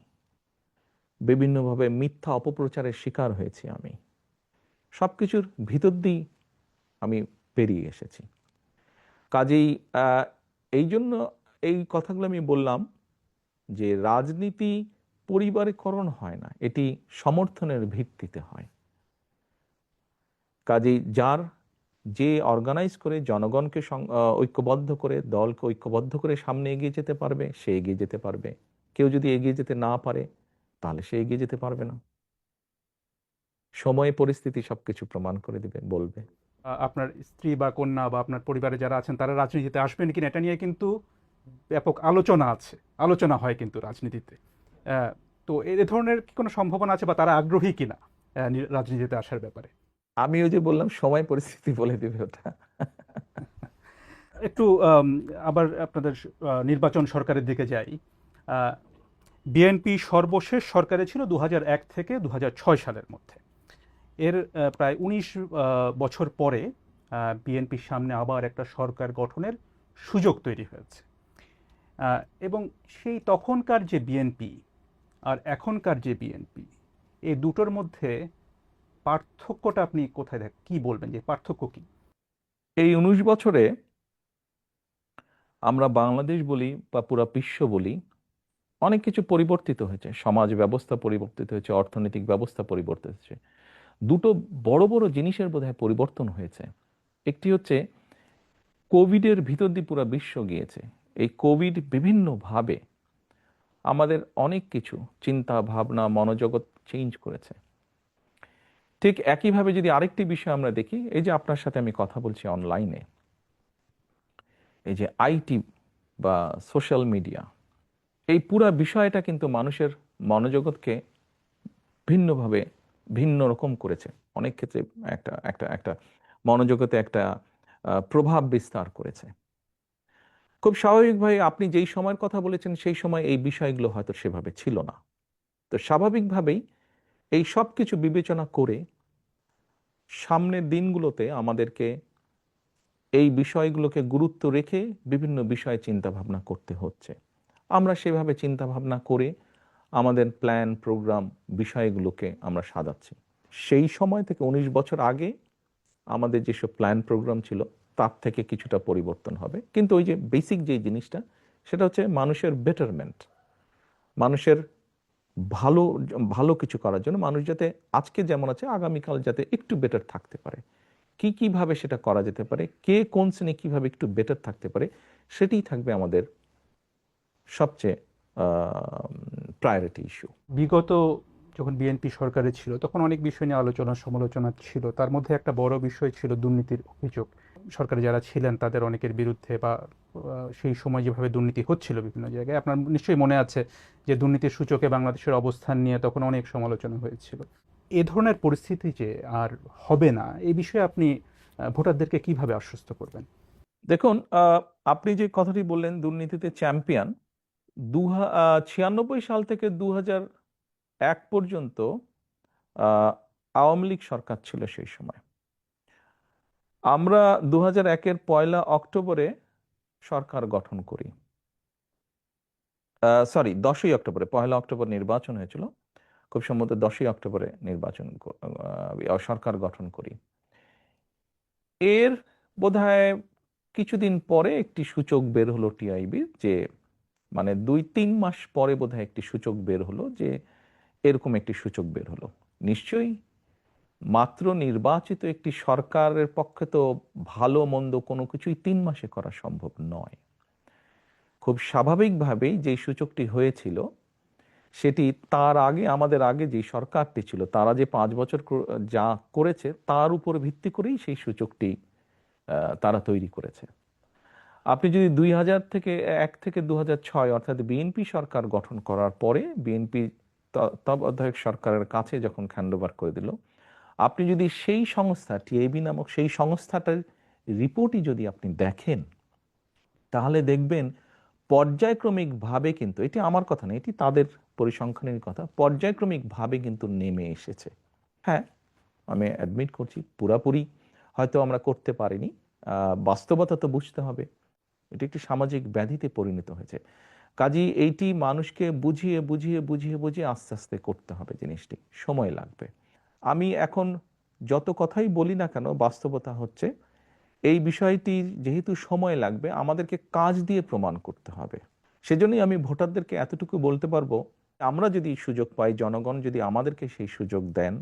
বিভিন্নভাবে মিথ্যা অপপ্রচারের শিকার হয়েছি। আমি সবকিছুর ভিতর দিয়ে আমি পেরিয়ে এসেছি। কাজেই এই জন্য এই কথাগুলো আমি বললাম যে রাজনীতি পরিবারীকরণ হয় না, এটি সমর্থনের ভিত্তিতে হয়। কাজেই যার যে অর্গানাইজ করে জনগণকে ঐক্যবদ্ধ করে, দলকে ঐক্যবদ্ধ করে সামনে এগিয়ে যেতে পারবে, সে এগিয়ে যেতে পারবে। কেউ যদি এগিয়ে যেতে না পারে, তাহলে সে এগিয়ে যেতে পারবে না। সময় পরিস্থিতি সবকিছু প্রমাণ করে দিবে, বলবে। আপনার স্ত্রী বা কন্যা বা আপনার পরিবারে যারা আছেন তারা রাজনীতিতে আসবেন কিনা এটা নিয়ে কিন্তু ব্যাপক আলোচনা আছে, আলোচনা হয় কিন্তু রাজনীতিতে। তো এ ধরনের কি কোনো সম্ভাবনা আছে বা তারা আগ্রহী কিনা রাজনীতিতে আসার ব্যাপারে? আমিও যে বললাম, সময় পরিস্থিতি বলে দিবে ওটা। একটু আবার আপনাদের নির্বাচন সরকারের দিকে যাই। বিএনপি সর্বশেষ সরকারে ছিল 2001 থেকে 2006 সালের মধ্যে। এর প্রায় 19 বছর পরে বিএনপির সামনে আবার একটা সরকার গঠনের সুযোগ তৈরি হয়েছে। এবং সেই তখনকার যে বিএনপি আর এখনকার যে বিএনপি, এই দুটোর মধ্যে পার্থক্যটা আপনি কোথায় কি বলবেন, যে পার্থক্য কি? এই 19 বছরে আমরা বাংলাদেশ বলি বা পুরা বিশ্ব বলি, অনেক কিছু পরিবর্তিত হয়েছে। সমাজ ব্যবস্থা পরিবর্তিত হয়েছে, অর্থনৈতিক ব্যবস্থা পরিবর্তিত হয়েছে। দুটো বড় বড় জিনিসের বোধহয় পরিবর্তন হয়েছে। একটি হচ্ছে কোভিডের ভিতর দিয়ে পুরো বিশ্ব গিয়েছে। এই কোভিড বিভিন্নভাবে আমাদের অনেক কিছু চিন্তা ভাবনা মনোজগৎ চেঞ্জ করেছে। ঠিক একইভাবে যদি আরেকটি বিষয় আমরা দেখি, এই যে আপনার সাথে আমি কথা বলছি অনলাইনে, এই যে আইটি বা সোশ্যাল মিডিয়া, এই পুরা বিষয়টা কিন্তু মানুষের মনোজগৎকে ভিন্নভাবে ভিন্ন রকম করেছে। অনেক ক্ষেত্রে একটা একটা একটা মনোজগতে একটা প্রভাব বিস্তার করেছে। খুব স্বাভাবিকভাবে আপনি যেই সময়ের কথা বলেছেন সেই সময় এই বিষয়গুলো হয়তো সেভাবে ছিল না। তো স্বাভাবিকভাবেই এই সব কিছু বিবেচনা করে সামনের দিনগুলোতে আমাদেরকে এই বিষয়গুলোকে গুরুত্ব রেখে বিভিন্ন বিষয়ে চিন্তা ভাবনা করতে হচ্ছে। আমরা সেভাবে চিন্তা ভাবনা করে আমাদের প্ল্যান প্রোগ্রাম বিষয়গুলোকে আমরা সাজাচ্ছি। সেই সময় থেকে 19 বছর আগে আমাদের যেসব প্ল্যান প্রোগ্রাম ছিল তার থেকে কিছুটা পরিবর্তন হবে, কিন্তু ওই যে বেসিক যে জিনিসটা, সেটা হচ্ছে মানুষের বেটারমেন্ট, মানুষের ভালো ভালো কিছু করার জন্য, মানুষ যাতে আজকে যেমন আছে আগামীকাল যাতে একটু বেটার থাকতে পারে। কিভাবে সেটা করা যেতে পারে, কে কোন শ্রেণী কিভাবে একটু বেটার থাকতে পারে, সেটাই থাকবে আমাদের সবচেয়ে প্রায়োরিটি ইস্যু। বিগত যখন বিএনপি সরকারে ছিল তখন অনেক বিষয় নিয়ে আলোচনা সমালোচনা ছিল, তার মধ্যে একটা বড় বিষয় ছিল দুর্নীতির অভিযোগ। সরকারে যারা ছিলেন তাদের অনেকের বিরুদ্ধে বা সেই সময় যেভাবে দুর্নীতি হচ্ছিল বিভিন্ন জায়গায়, আপনার নিশ্চয়ই মনে আছে যে দুর্নীতির সূচকে বাংলাদেশের অবস্থান নিয়ে তখন অনেক সমালোচনা হয়েছিল। এ ধরনের পরিস্থিতি যে আর হবে না, এই বিষয়ে আপনি ভোটারদেরকে কিভাবে আশ্বস্ত করবেন? দেখুন, আপনি যে কথাটি বললেন দুর্নীতিতে চ্যাম্পিয়ন, 96 সাল থেকে 2001 পর্যন্ত আওয়ামী লীগ সরকার ছিল সেই সময়। আমরা 2001-এর 1 অক্টোবরে সরকার গঠন করি। সরি, 10ই অক্টোবরে, 1 অক্টোবর নির্বাচন হয়েছিল, খুব সম্ভবত 10ই অক্টোবরে সরকার গঠন করি। এর বোধহয় কিছুদিন পরে একটি সূচক বের হলো টিআইবির, যে মানে 2-3 মাস পরে বোধহয় একটি সূচক বের হলো, যে এরকম একটি সূচক বের হলো। নিশ্চয়ই মাত্র নির্বাচিত একটি সরকারের পক্ষে তো ভালো মন্দ কোনো কিছুই 3 মাসে করা সম্ভব নয়। খুব স্বাভাবিকভাবেই যে সূচকটি হয়েছিল সেটি তার আগে, আমাদের আগে যে সরকারটি ছিল তারা যে 5 বছর যা করেছে তার উপর ভিত্তি করেই সেই সূচকটি তারা তৈরি করেছে। আপনি যদি 1 থেকে 2006 অর্থাৎ বিএনপি সরকার গঠন করার পরে বিএনপি তত্ত্বাবধায়ক সরকারের কাছে যখন হ্যান্ডওভার করে দিল, আপনি যদি সেই সংস্থা টিএবি নামক সেই সংস্থাটার রিপোর্টই যদি আপনি দেখেন, তাহলে দেখবেন পর্যায়ক্রমিকভাবে, কিন্তু এটি আমার কথা না, এটি তাদের পরিসংখ্যানের কথা, পর্যায়ক্রমিকভাবে কিন্তু নেমে এসেছে। হ্যাঁ, আমি অ্যাডমিট করছি পুরাপুরি হয়তো আমরা করতে পারিনি, বাস্তবতা তো বুঝতে হবে, এটি একটি সামাজিক ব্যাধিতে পরিণত হয়েছে। কাজেই এইটি মানুষকে বুঝিয়ে বুঝিয়ে বুঝিয়ে বুঝিয়ে আস্তে আস্তে করতে হবে, জিনিসটি সময় লাগবে। আমি এখন যত কথাই বলি না কেন, বাস্তবতা হচ্ছে এই বিষয়টি যেহেতু সময় লাগবে, আমাদেরকে কাজ দিয়ে প্রমাণ করতে হবে। সেজন্যই আমি ভোটারদেরকে এতটুকু বলতে পারবো, আমরা যদি সুযোগ পাই, জনগণ যদি আমাদেরকে সেই সুযোগ দেন,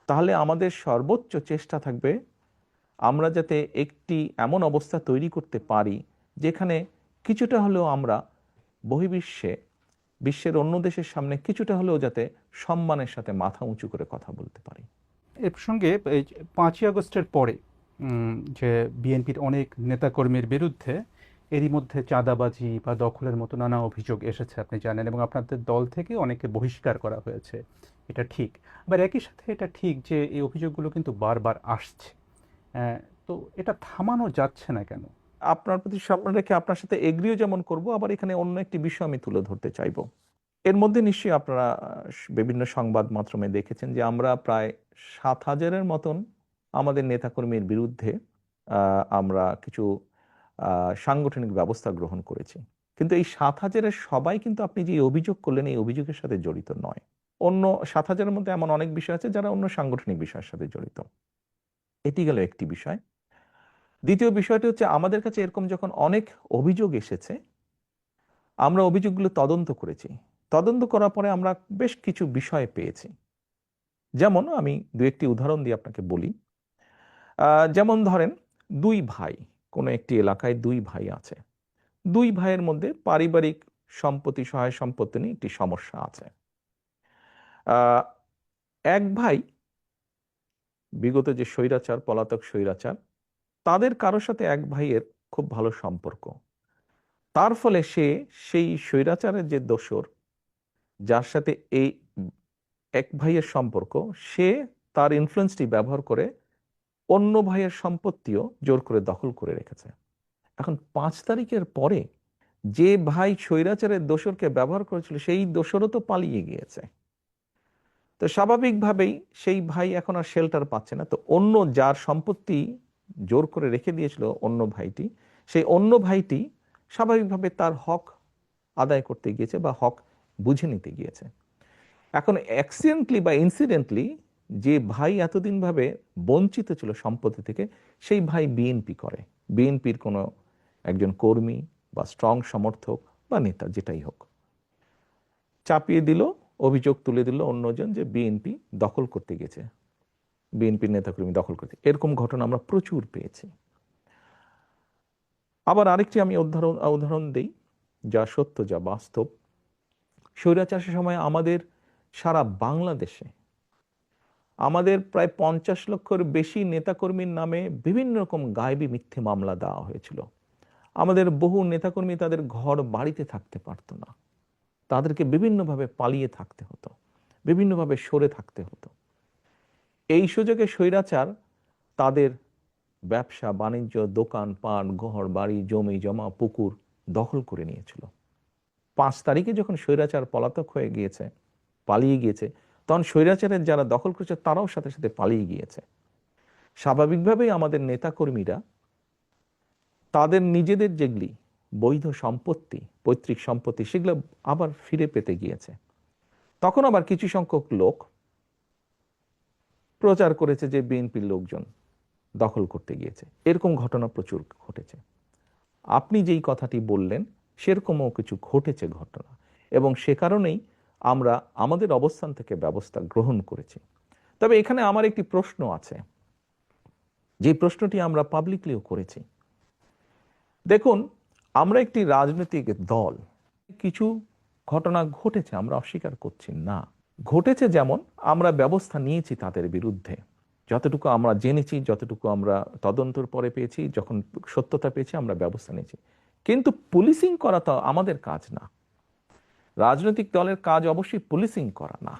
তাহলে আমাদের সর্বোচ্চ চেষ্টা থাকবে আমরা যাতে একটি এমন অবস্থা তৈরি করতে পারি যেখানে কিছুটা হলেও আমরা বহির্বিশ্বে, বিশ্বের অন্য দেশের সামনে কিছুটা হলেও যাতে সম্মানের সাথে মাথা উঁচু করে কথা বলতে পারি। এ প্রসঙ্গে এই যে 5ই আগস্টের পরে যে বিএনপির অনেক নেতাকর্মীর বিরুদ্ধে এরই মধ্যে চাঁদাবাজি বা দখলের মতো নানা অভিযোগ এসেছে, আপনি জানেন, এবং আপনাদের দল থেকে অনেকে বহিষ্কার করা হয়েছে। এটা ঠিক, আবার একই সাথে এটা ঠিক যে এই অভিযোগগুলো কিন্তু বারবার আসছে। আহ, তো এটা থামানো যাচ্ছে না কেন? আপনার প্রতি সম্মান রেখে আপনার সাথে এগ্রিও যেমন করব, আবার এখানে অন্য একটি বিষয় আমি তুলে ধরতে চাইব। এর মধ্যে নিশ্চয়ই আপনারা বিভিন্ন সংবাদ মাধ্যমে দেখেছেন যে আমরা প্রায় 7,000-এর মতন আমাদের নেতাকর্মীর বিরুদ্ধে আমরা কিছু সাংগঠনিক ব্যবস্থা গ্রহণ করেছি। কিন্তু এই 7,000-এর সবাই কিন্তু আপনি যে অভিযোগ করলেন এই অভিযোগের সাথে জড়িত নয়। অন্য 7,000-এর মধ্যে এমন অনেক বিষয় আছে যারা অন্য সাংগঠনিক বিষয়ের সাথে জড়িত। এটি গেল একটি বিষয়। দ্বিতীয় বিষয়টি হচ্ছে, আমাদের কাছে এরকম যখন অনেক অভিযোগ এসেছে, আমরা অভিযোগগুলো তদন্ত করেছি। তদন্ত করার পরে আমরা বেশ কিছু বিষয় পেয়েছি। যেমন আমি দু একটি উদাহরণ দিয়ে আপনাকে বলি। যেমন ধরেন, দুই ভাই, কোনো একটি এলাকায় দুই ভাই আছে। দুই ভাইয়ের মধ্যে পারিবারিক সম্পত্তি, সহায় সম্পত্তি নিয়ে একটি সমস্যা আছে। আহ, এক ভাই বিগত যে স্বৈরাচার, পলাতক স্বৈরাচার, তাদের কারোর সাথে এক ভাইয়ের খুব ভালো সম্পর্ক। তার ফলে সে সেই স্বৈরাচারের যে দোসর, যার সাথে এই এক ভাইয়ের সম্পর্ক, সে তার ইনফ্লুয়েন্সটি ব্যবহার করে অন্য ভাইয়ের সম্পত্তিও জোর করে দখল করে রেখেছে। এখন 5 তারিখের পরে যে ভাই স্বৈরাচারের দোসরকে ব্যবহার করেছিল সেই দোসরও তো পালিয়ে গিয়েছে। তো স্বাভাবিকভাবেই সেই ভাই এখন আর শেল্টার পাচ্ছে না। তো অন্য যার সম্পত্তি জোর করে রেখে দিয়েছিল অন্য ভাইটি, সেই অন্য ভাইটি স্বাভাবিকভাবে তার হক আদায় করতে গিয়েছে বা হক বুঝে নিতে গিয়েছে। এখন অ্যাক্সিডেন্টলি বা ইনসিডেন্টলি যে ভাই এতদিন ভাবে বঞ্চিত ছিল সম্পত্তি থেকে, সেই ভাই বিএনপি করে, বিএনপির কোনো একজন কর্মী বা স্ট্রং সমর্থক বা নেতা যেটাই হোক, চাপিয়ে দিল, অভিযোগ তুলে দিল অন্যজন যে বিএনপি দখল করতে গেছে, বিএনপির নেতাকর্মী দখল করতে। এরকম ঘটনা আমরা প্রচুর পেয়েছি। আবার আরেকটি আমি উদাহরণ দেই, যা সত্য, যা বাস্তব। স্বৈরাচারের সময় আমাদের সারা বাংলাদেশে আমাদের প্রায় 50 লক্ষের বেশি নেতাকর্মীর নামে বিভিন্ন রকম গায়েবী মিথ্যে মামলা দেওয়া হয়েছিল। আমাদের বহু নেতাকর্মী তাদের ঘর বাড়িতে থাকতে পারত না, তাদেরকে বিভিন্নভাবে পালিয়ে থাকতে হতো, বিভিন্নভাবে সরে থাকতে হতো। এই সুযোগে স্বৈরাচার তাদের ব্যবসা বাণিজ্য, দোকান পাট, ঘর বাড়ি, জমি জমা, পুকুর দখল করে নিয়েছিল। 5 তারিখে যখন স্বৈরাচার পলাতক হয়ে গিয়েছে, পালিয়ে গিয়েছে, তখন স্বৈরাচারের যারা দখল করেছে তারাও সাথে সাথে পালিয়ে গিয়েছে। স্বাভাবিকভাবেই আমাদের নেতাকর্মীরা তাদের নিজেদের যেগুলি বৈধ সম্পত্তি, পৈতৃক সম্পত্তি, সেগুলো আবার ফিরে পেতে গিয়েছে। তখন আবার কিছু সংখ্যক লোক প্রচার করেছে যে বিএনপির লোকজন দখল করতে গিয়েছে। এরকম ঘটনা প্রচুর ঘটেছে। আপনি যেই কথাটি বললেন সেরকমও কিছু ঘটেছে ঘটনা, এবং সে কারণেই আমরা আমাদের অবস্থান থেকে ব্যবস্থা গ্রহণ করেছি। তবে এখানে আমার একটি প্রশ্ন আছে, যে প্রশ্নটি আমরা পাবলিকলিও করেছি। দেখুন, আমরা একটি রাজনৈতিক দল, কিছু ঘটনা ঘটেছে, আমরা অস্বীকার করছি না, ঘটেছে। যেমন আমরা ব্যবস্থা নিয়েছি তাদের বিরুদ্ধে, যতটুকু আমরা জেনেছি, যতটুকু আমরা তদন্তর পরে পেয়েছি, যখন সত্যতা পেয়েছি আমরা ব্যবস্থা নিয়েছি। কিন্তু পুলিশিং করা তো আমাদের কাজ না। রাজনৈতিক দলের কাজ অবশ্যই পুলিশিং করা না।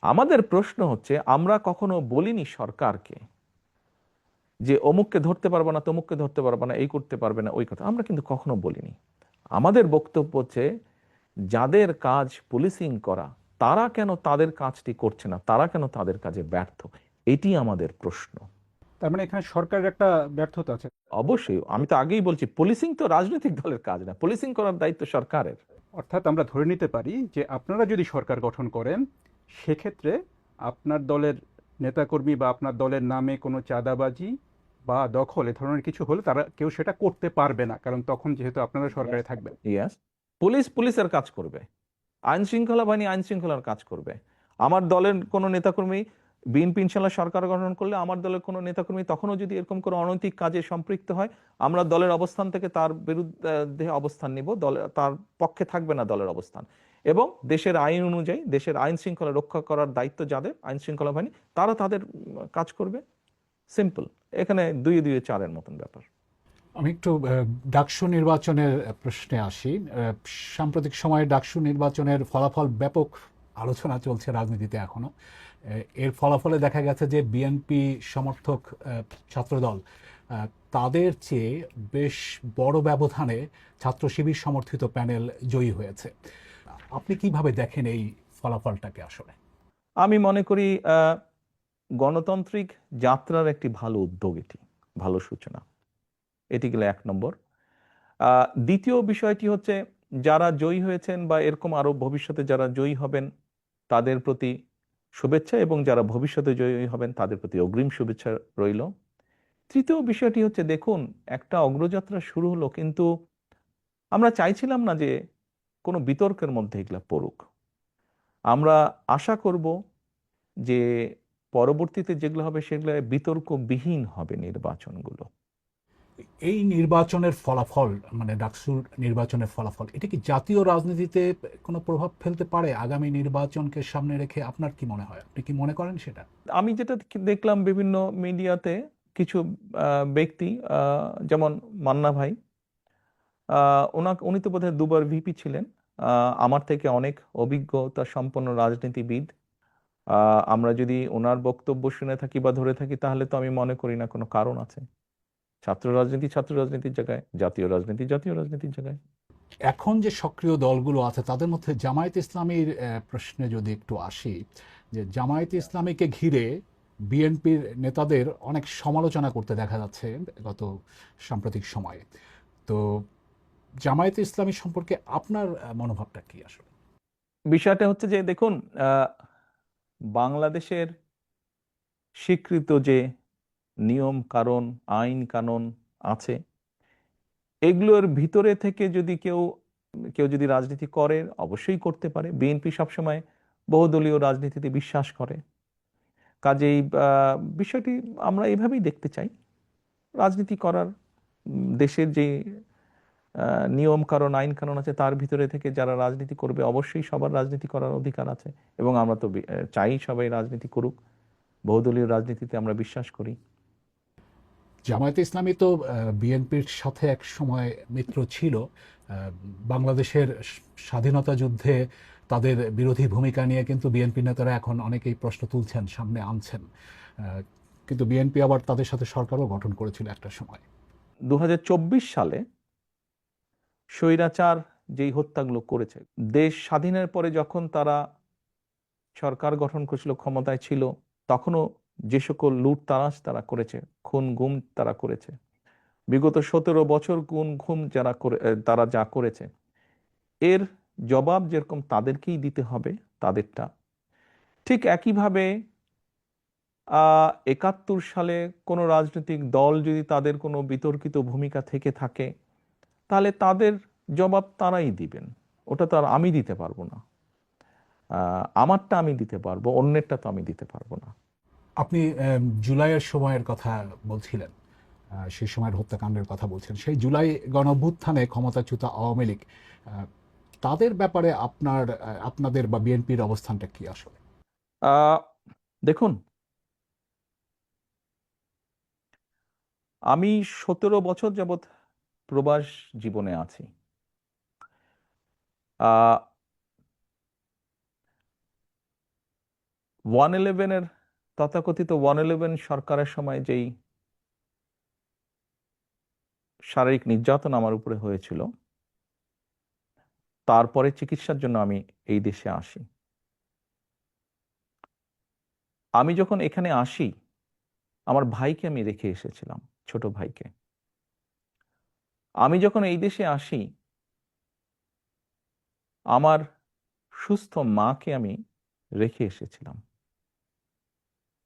আমাদের প্রশ্ন হচ্ছে, আমরা কখনো বলিনি সরকারকে যে অমুককে ধরতে পারবো না, তমুককে ধরতে পারবো না, এই করতে পারবে না, ওই কথা আমরা কিন্তু কখনো বলিনি। আমাদের বক্তব্য হচ্ছে, যাদের কাজ পুলিশিং করা, তারা কেন তাদের কাজটি করছে না, তারা কেন তাদের কাজে ব্যর্থ, এটি আমাদের প্রশ্ন। তার মানে এখানে সরকারের একটা ব্যর্থতা আছে। অবশ্যই, আমি তো আগেই বলছি, পুলিশিং তো রাজনৈতিক দলের কাজ না, পুলিশিং করার দায়িত্ব সরকারের। অর্থাৎ আমরা ধরে নিতে পারি যে আপনারা যদি সরকার গঠন করেন, সেক্ষেত্রে আপনার দলের নেতাকর্মী বা আপনার দলের নামে কোনো চাঁদাবাজি বা দখল এ ধরনের কিছু হলে তারা কেউ সেটা করতে পারবে না, কারণ তখন যেহেতু আপনারা সরকারে থাকবেন। ইয়াস, পুলিশ পুলিশের কাজ করবে, আইন শৃঙ্খলা বাহিনী আইন শৃঙ্খলার কাজ করবে। আমার দলের কোনো নেতাকর্মী বিএনপি ইনশাল্লাহ সরকার গঠন করলে আমার দলের কোনো নেতাকর্মী তখনও যদি এরকম কোনো অনৈতিক কাজে সম্পৃক্ত হয়, আমরা দলের অবস্থান থেকে তার বিরুদ্ধে অবস্থান নিব, তার পক্ষে থাকবে না দলের অবস্থান। এবং দেশের আইন অনুযায়ী দেশের আইন শৃঙ্খলা রক্ষা করার দায়িত্ব যাদের, আইন শৃঙ্খলা বাহিনী, তারা তাদের কাজ করবে। সিম্পল। এখানে দুই দুই চারের মতন ব্যাপার। আমি একটু ডাকসু নির্বাচনের প্রশ্নে আসি। সাম্প্রতিক সময়ে ডাকসু নির্বাচনের ফলাফল ব্যাপক আলোচনা চলছে রাজনীতিতে এখনো। এর ফলাফলে দেখা গেছে যে বিএনপি সমর্থক ছাত্রদল তাদের চেয়ে বেশ বড় ব্যবধানে ছাত্র শিবির সমর্থিত প্যানেল জয়ী হয়েছে। আপনি কিভাবে দেখেন এই ফলাফলটাকে? আসলে আমি মনে করি গণতান্ত্রিক যাত্রার একটি ভালো উদ্যোগ, এটি ভালো সূচনা। এটি গেলে এক নম্বর। দ্বিতীয় বিষয়টি হচ্ছে, যারা জয়ী হয়েছেন বা এরকম আরো ভবিষ্যতে যারা জয়ী হবেন তাদের প্রতি শুভেচ্ছা, এবং যারা ভবিষ্যতে জয়ী হবেন তাদের প্রতি অগ্রিম শুভেচ্ছা রইল। তৃতীয় বিষয়টি হচ্ছে, দেখুন, একটা অগ্রযাত্রা শুরু হলো, কিন্তু আমরা চাইছিলাম না যে কোনো বিতর্কের মধ্যে এগুলা পড়ুক। আমরা আশা করব যে পরবর্তীতে যেগুলো হবে সেগুলো বিতর্কবিহীন হবে নির্বাচনগুলো। এই নির্বাচনের ফলাফল, মানে ডাকসুর নির্বাচনের ফলাফল, এটা কি জাতীয় রাজনীতিতে কোনো প্রভাব ফেলতে পারে আগামী নির্বাচনকে সামনে রেখে? আপনার কি মনে হয়? আপনি কি মনে করেন সেটা? আমি যেটা দেখলাম বিভিন্ন মিডিয়াতে, কিছু ব্যক্তি, যেমন মান্না ভাই, উনি তো বোধহয় দুবার ভিপি ছিলেন, আমার থেকে অনেক অভিজ্ঞতা সম্পন্ন রাজনীতিবিদ। আমরা যদি ওনার বক্তব্য শুনে থাকি বা ধরে থাকি, তাহলে তো আমি মনে করি না কোনো কারণ আছে। ছাত্র রাজনীতি ছাত্র রাজনীতির জায়গায়, জাতীয় রাজনীতি জাতীয় রাজনীতির জায়গায়। এখন যে সক্রিয় দলগুলো আছে তাদের মধ্যে জামায়াত ইসলামীর প্রশ্নে যদি একটু আসি, যে জামায়াত ইসলামীকে ঘিরে বিএনপির নেতাদের অনেক সমালোচনা করতে দেখা যাচ্ছে গত সাম্প্রতিক সময়ে। তো জামায়াত ইসলামী সম্পর্কে আপনার মনোভাবটা কি আসলে? বিষয়টা হচ্ছে যে, দেখুন, বাংলাদেশের স্বীকৃত যে নিয়ম কানুন, আইন কানুন আছে, এগুলোর ভিতরে থেকে যদি কেউ কেউ যদি রাজনীতি করে, অবশ্যই করতে পারে। বিএনপি সবসময় বহুদলীয় রাজনীতিতে বিশ্বাস করে। কাজেই বিষয়টি আমরা এভাবেই দেখতে চাই। রাজনীতি করার, দেশের যে নিয়ম কানুন, আইন কানুন আছে, তার ভিতরে থেকে যারা রাজনীতি করবে, অবশ্যই সবার রাজনীতি করার অধিকার আছে। এবং আমরা তো চাই সবাই রাজনীতি করুক। বহুদলীয় রাজনীতিতে আমরা বিশ্বাস করি। জামায়াতে ইসলামী তো বিএনপির সাথে এক সময় মিত্র ছিল। বাংলাদেশের স্বাধীনতা যুদ্ধে তাদের বিরোধী ভূমিকা নিয়ে কিন্তু বিএনপি নেতারা এখন অনেকেই প্রশ্ন তুলছেন, সামনে আনছেন। কিন্তু বিএনপি আবার তাদের সাথে সরকারও গঠন করেছিল একটা সময়। 2024 সালে স্বৈরাচার যেই হত্যাগুলো করেছে, দেশ স্বাধীনের পরে যখন তারা সরকার গঠন করেছিল, ক্ষমতায় ছিল, তখনও যে সকল লুটতারাজ তারা করেছে, খুন গুম তারা করেছে, বিগত 17 বছর খুন গুম তারা যা করেছে, এর জবাব যেরকম তাদেরকেই দিতে হবে তাদেরটা, ঠিক একইভাবে 71 সালে কোনো রাজনৈতিক দল যদি তাদের কোনো বিতর্কিত ভূমিকা থেকে থাকে, তাহলে তাদের জবাব তারাই দিবেন। ওটা তো আর আমি দিতে পারবো না। আমারটা আমি দিতে পারবো, অন্যেরটা তো আমি দিতে পারবো না। আপনি জুলাইয়ের সময়ের কথা বলছিলেন, সেই সময়ের হত্যাকাণ্ডের কথা বলছেন। সেই জুলাই গণঅভ্যুত্থানে ক্ষমতাচ্যুত আওয়ামী লীগ, তাদের ব্যাপারে আপনাদের বা বিএনপির অবস্থানটা কি আসলে? দেখুন, আমি 17 বছর যাবৎ প্রবাস জীবনে আছি। 111-এর, তথাকথিত 111 সরকারের সময় যেই শারীরিক নির্যাতন আমার উপরে হয়েছিল, তারপরে চিকিৎসার জন্য আমি এই দেশে আসি। আমি যখন এখানে আসি, আমার ভাইকে আমি রেখে এসেছিলাম, ছোট ভাইকে। আমি যখন এই দেশে আসি, আমার সুস্থ মাকে আমি রেখে এসেছিলাম।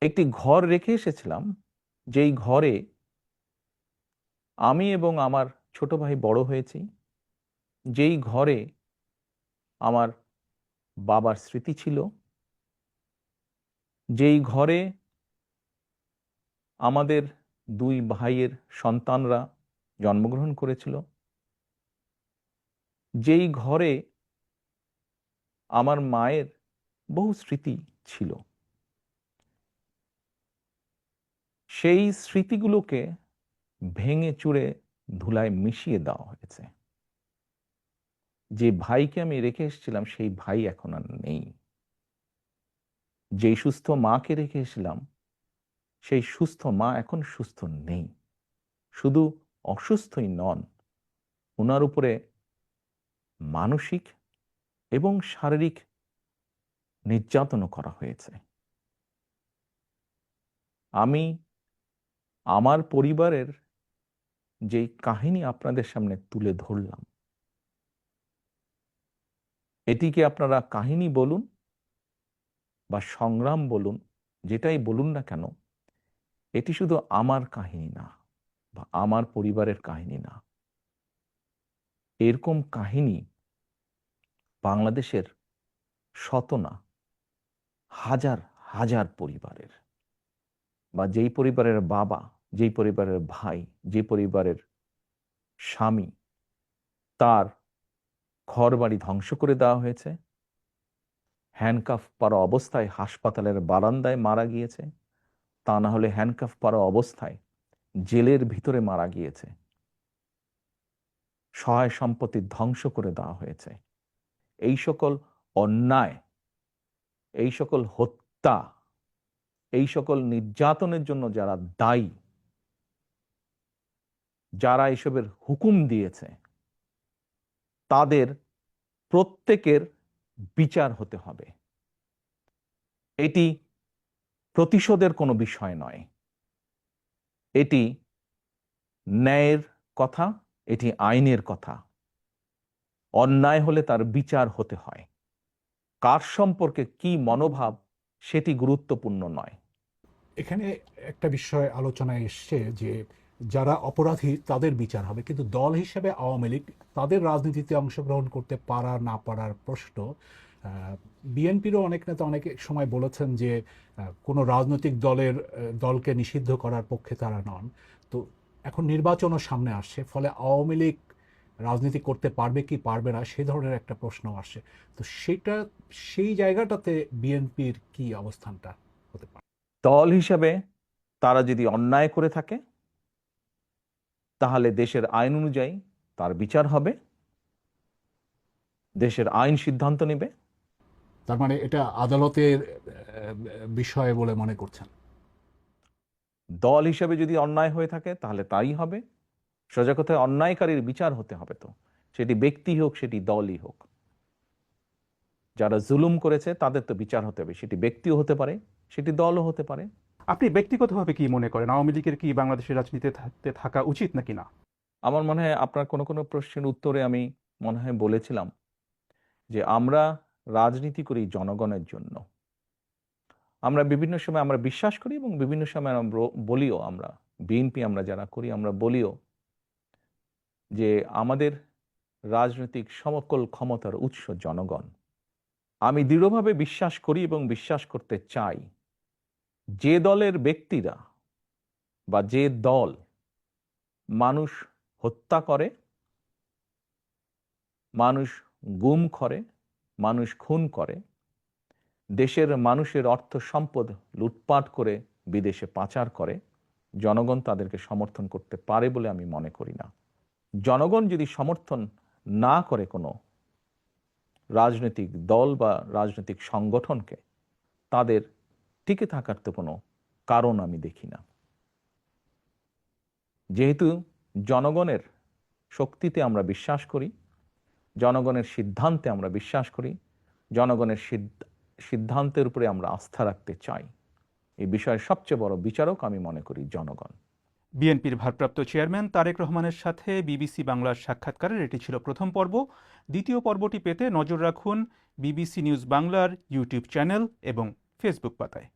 একটি ঘর রেখে এসেছিলাম, যেই ঘরে আমি এবং আমার ছোট ভাই বড় হয়েছি, যেই ঘরে আমার বাবার স্মৃতি ছিল, যেই ঘরে আমাদের দুই ভাইয়ের সন্তানরা জন্মগ্রহণ করেছিল, যেই ঘরে আমার মায়ের বহু স্মৃতি ছিল, সেই স্মৃতিগুলোকে ভেঙে চুরে ধুলায় মিশিয়ে দেওয়া হয়েছে। যে ভাইকে আমি রেখে এসেছিলাম সেই ভাই এখন আর নেই। যেই সুস্থ মাকে রেখে এসেছিলাম সেই সুস্থ মা এখন সুস্থ নেই। শুধু অসুস্থই নন, ওনার উপরে মানসিক এবং শারীরিক নির্যাতনও করা হয়েছে। আমি আমার পরিবারের যে কাহিনী আপনাদের সামনে তুলে ধরলাম, এটিকে আপনারা কাহিনী বলুন বা সংগ্রাম বলুন, যেটাই বলুন না কেন, এটি শুধু আমার কাহিনী না বা আমার পরিবারের কাহিনী না। এরকম কাহিনী বাংলাদেশের শত না হাজার হাজার পরিবারের, বা যেই পরিবারের বাবা, যেই পরিবারের ভাই, যে পরিবারের স্বামী, তার ঘরবাড়ি ধ্বংস করে দেওয়া হয়েছে, হ্যান্ডকাফ পরা অবস্থায় হাসপাতালের বারান্দায় মারা গিয়েছে, তা না হলে হ্যান্ডকাফ পরা অবস্থায় জেলের ভিতরে মারা গিয়েছে, সহায় সম্পত্তি ধ্বংস করে দেওয়া হয়েছে। এই সকল অন্যায়, এই সকল হত্যা, এই সকল নির্যাতনের জন্য যারা দায়ী, যারা এসবের হুকুম দিয়েছে, তাদের প্রত্যেকের বিচার হতে হবে। এটি প্রতিশোধের কোনো বিষয় নয়, এটি ন্যায়ের কথা, এটি আইনের কথা। অন্যায় হলে তার বিচার হতে হয়। কার সম্পর্কে কি মনোভাব সেটি গুরুত্বপূর্ণ নয়। এখানে একটা বিষয় আলোচনায় এসছে যে যারা অপরাধী তাদের বিচার হবে, কিন্তু দল হিসেবে আওয়ামী লীগ তাদের রাজনীতিতে অংশগ্রহণ করতে পারা না পারার প্রশ্ন। বিএনপিরও অনেক নেতা অনেক সময় বলেছেন যে কোনো রাজনৈতিক দলকে নিষিদ্ধ করার পক্ষে তারা নন। তো এখন নির্বাচনও সামনে আসছে, ফলে আওয়ামী লীগ রাজনীতি করতে পারবে কি পারবে না সে ধরনের একটা প্রশ্ন আসছে। তো সেই জায়গাটাতে বিএনপির কি অবস্থানটা হতে পারে? দল হিসেবে তারা যদি অন্যায় করে থাকে তাহলে দেশের আইন অনুযায়ী তার বিচার হবে, দেশের আইন সিদ্ধান্ত নেবে। তার মানে এটা আদালতের বিষয় বলে মনে করছেন? দল হিসেবে যদি অন্যায় হয়ে থাকে তাহলে তাই হবে। সোজা কথায় অন্যায়কারীর বিচার হতে হবে, তো সেটি ব্যক্তি হোক, সেটি দলই হোক। যারা জুলুম করেছে তাদের তো বিচার হতে হবে, সেটি ব্যক্তিও হতে পারে, সেটি দলও হতে পারে। আপনি ব্যক্তিগতভাবে কি মনে করেন, আওয়ামী লীগের কি বাংলাদেশের রাজনীতিতে থাকা উচিত নাকি না? আমার মনে হয় আপনার কোনো কোনো প্রশ্নের উত্তরে আমি মনে হয় বলেছিলাম যে আমরা রাজনীতি করি জনগণের জন্য। আমরা বিভিন্ন সময় আমরা বিশ্বাস করি এবং বিভিন্ন সময় আমরা বলিও, আমরা বিএনপি আমরা যারা করি আমরা বলিও যে আমাদের রাজনৈতিক সমকল ক্ষমতার উৎস জনগণ। আমি দৃঢ়ভাবে বিশ্বাস করি এবং বিশ্বাস করতে চাই যে দলের ব্যক্তিরা বা যে দল মানুষ হত্যা করে, মানুষ গুম করে, মানুষ খুন করে, দেশের মানুষের অর্থ সম্পদ লুটপাট করে বিদেশে পাচার করে, জনগণ তাদেরকে সমর্থন করতে পারে বলে আমি মনে করি না। জনগণ যদি সমর্থন না করে কোনো রাজনৈতিক দল বা রাজনৈতিক সংগঠনকে, তাদের টিকে থাকার তো কোনো কারণ আমি দেখি না। যেহেতু জনগণের শক্তিতে আমরা বিশ্বাস করি, জনগণের সিদ্ধান্তে আমরা বিশ্বাস করি, জনগণের সিদ্ধান্তের উপরে আমরা আস্থা রাখতে চাই, এই বিষয়ের সবচেয়ে বড় বিচারক আমি মনে করি জনগণ। বিএনপির ভারপ্রাপ্ত চেয়ারম্যান তারেক রহমানের সাথে বিবিসি বাংলার সাক্ষাৎকারের এটি ছিল প্রথম পর্ব। দ্বিতীয় পর্বটি পেতে নজর রাখুন বিবিসি নিউজ বাংলার ইউটিউব চ্যানেল এবং ফেসবুক পাতায়।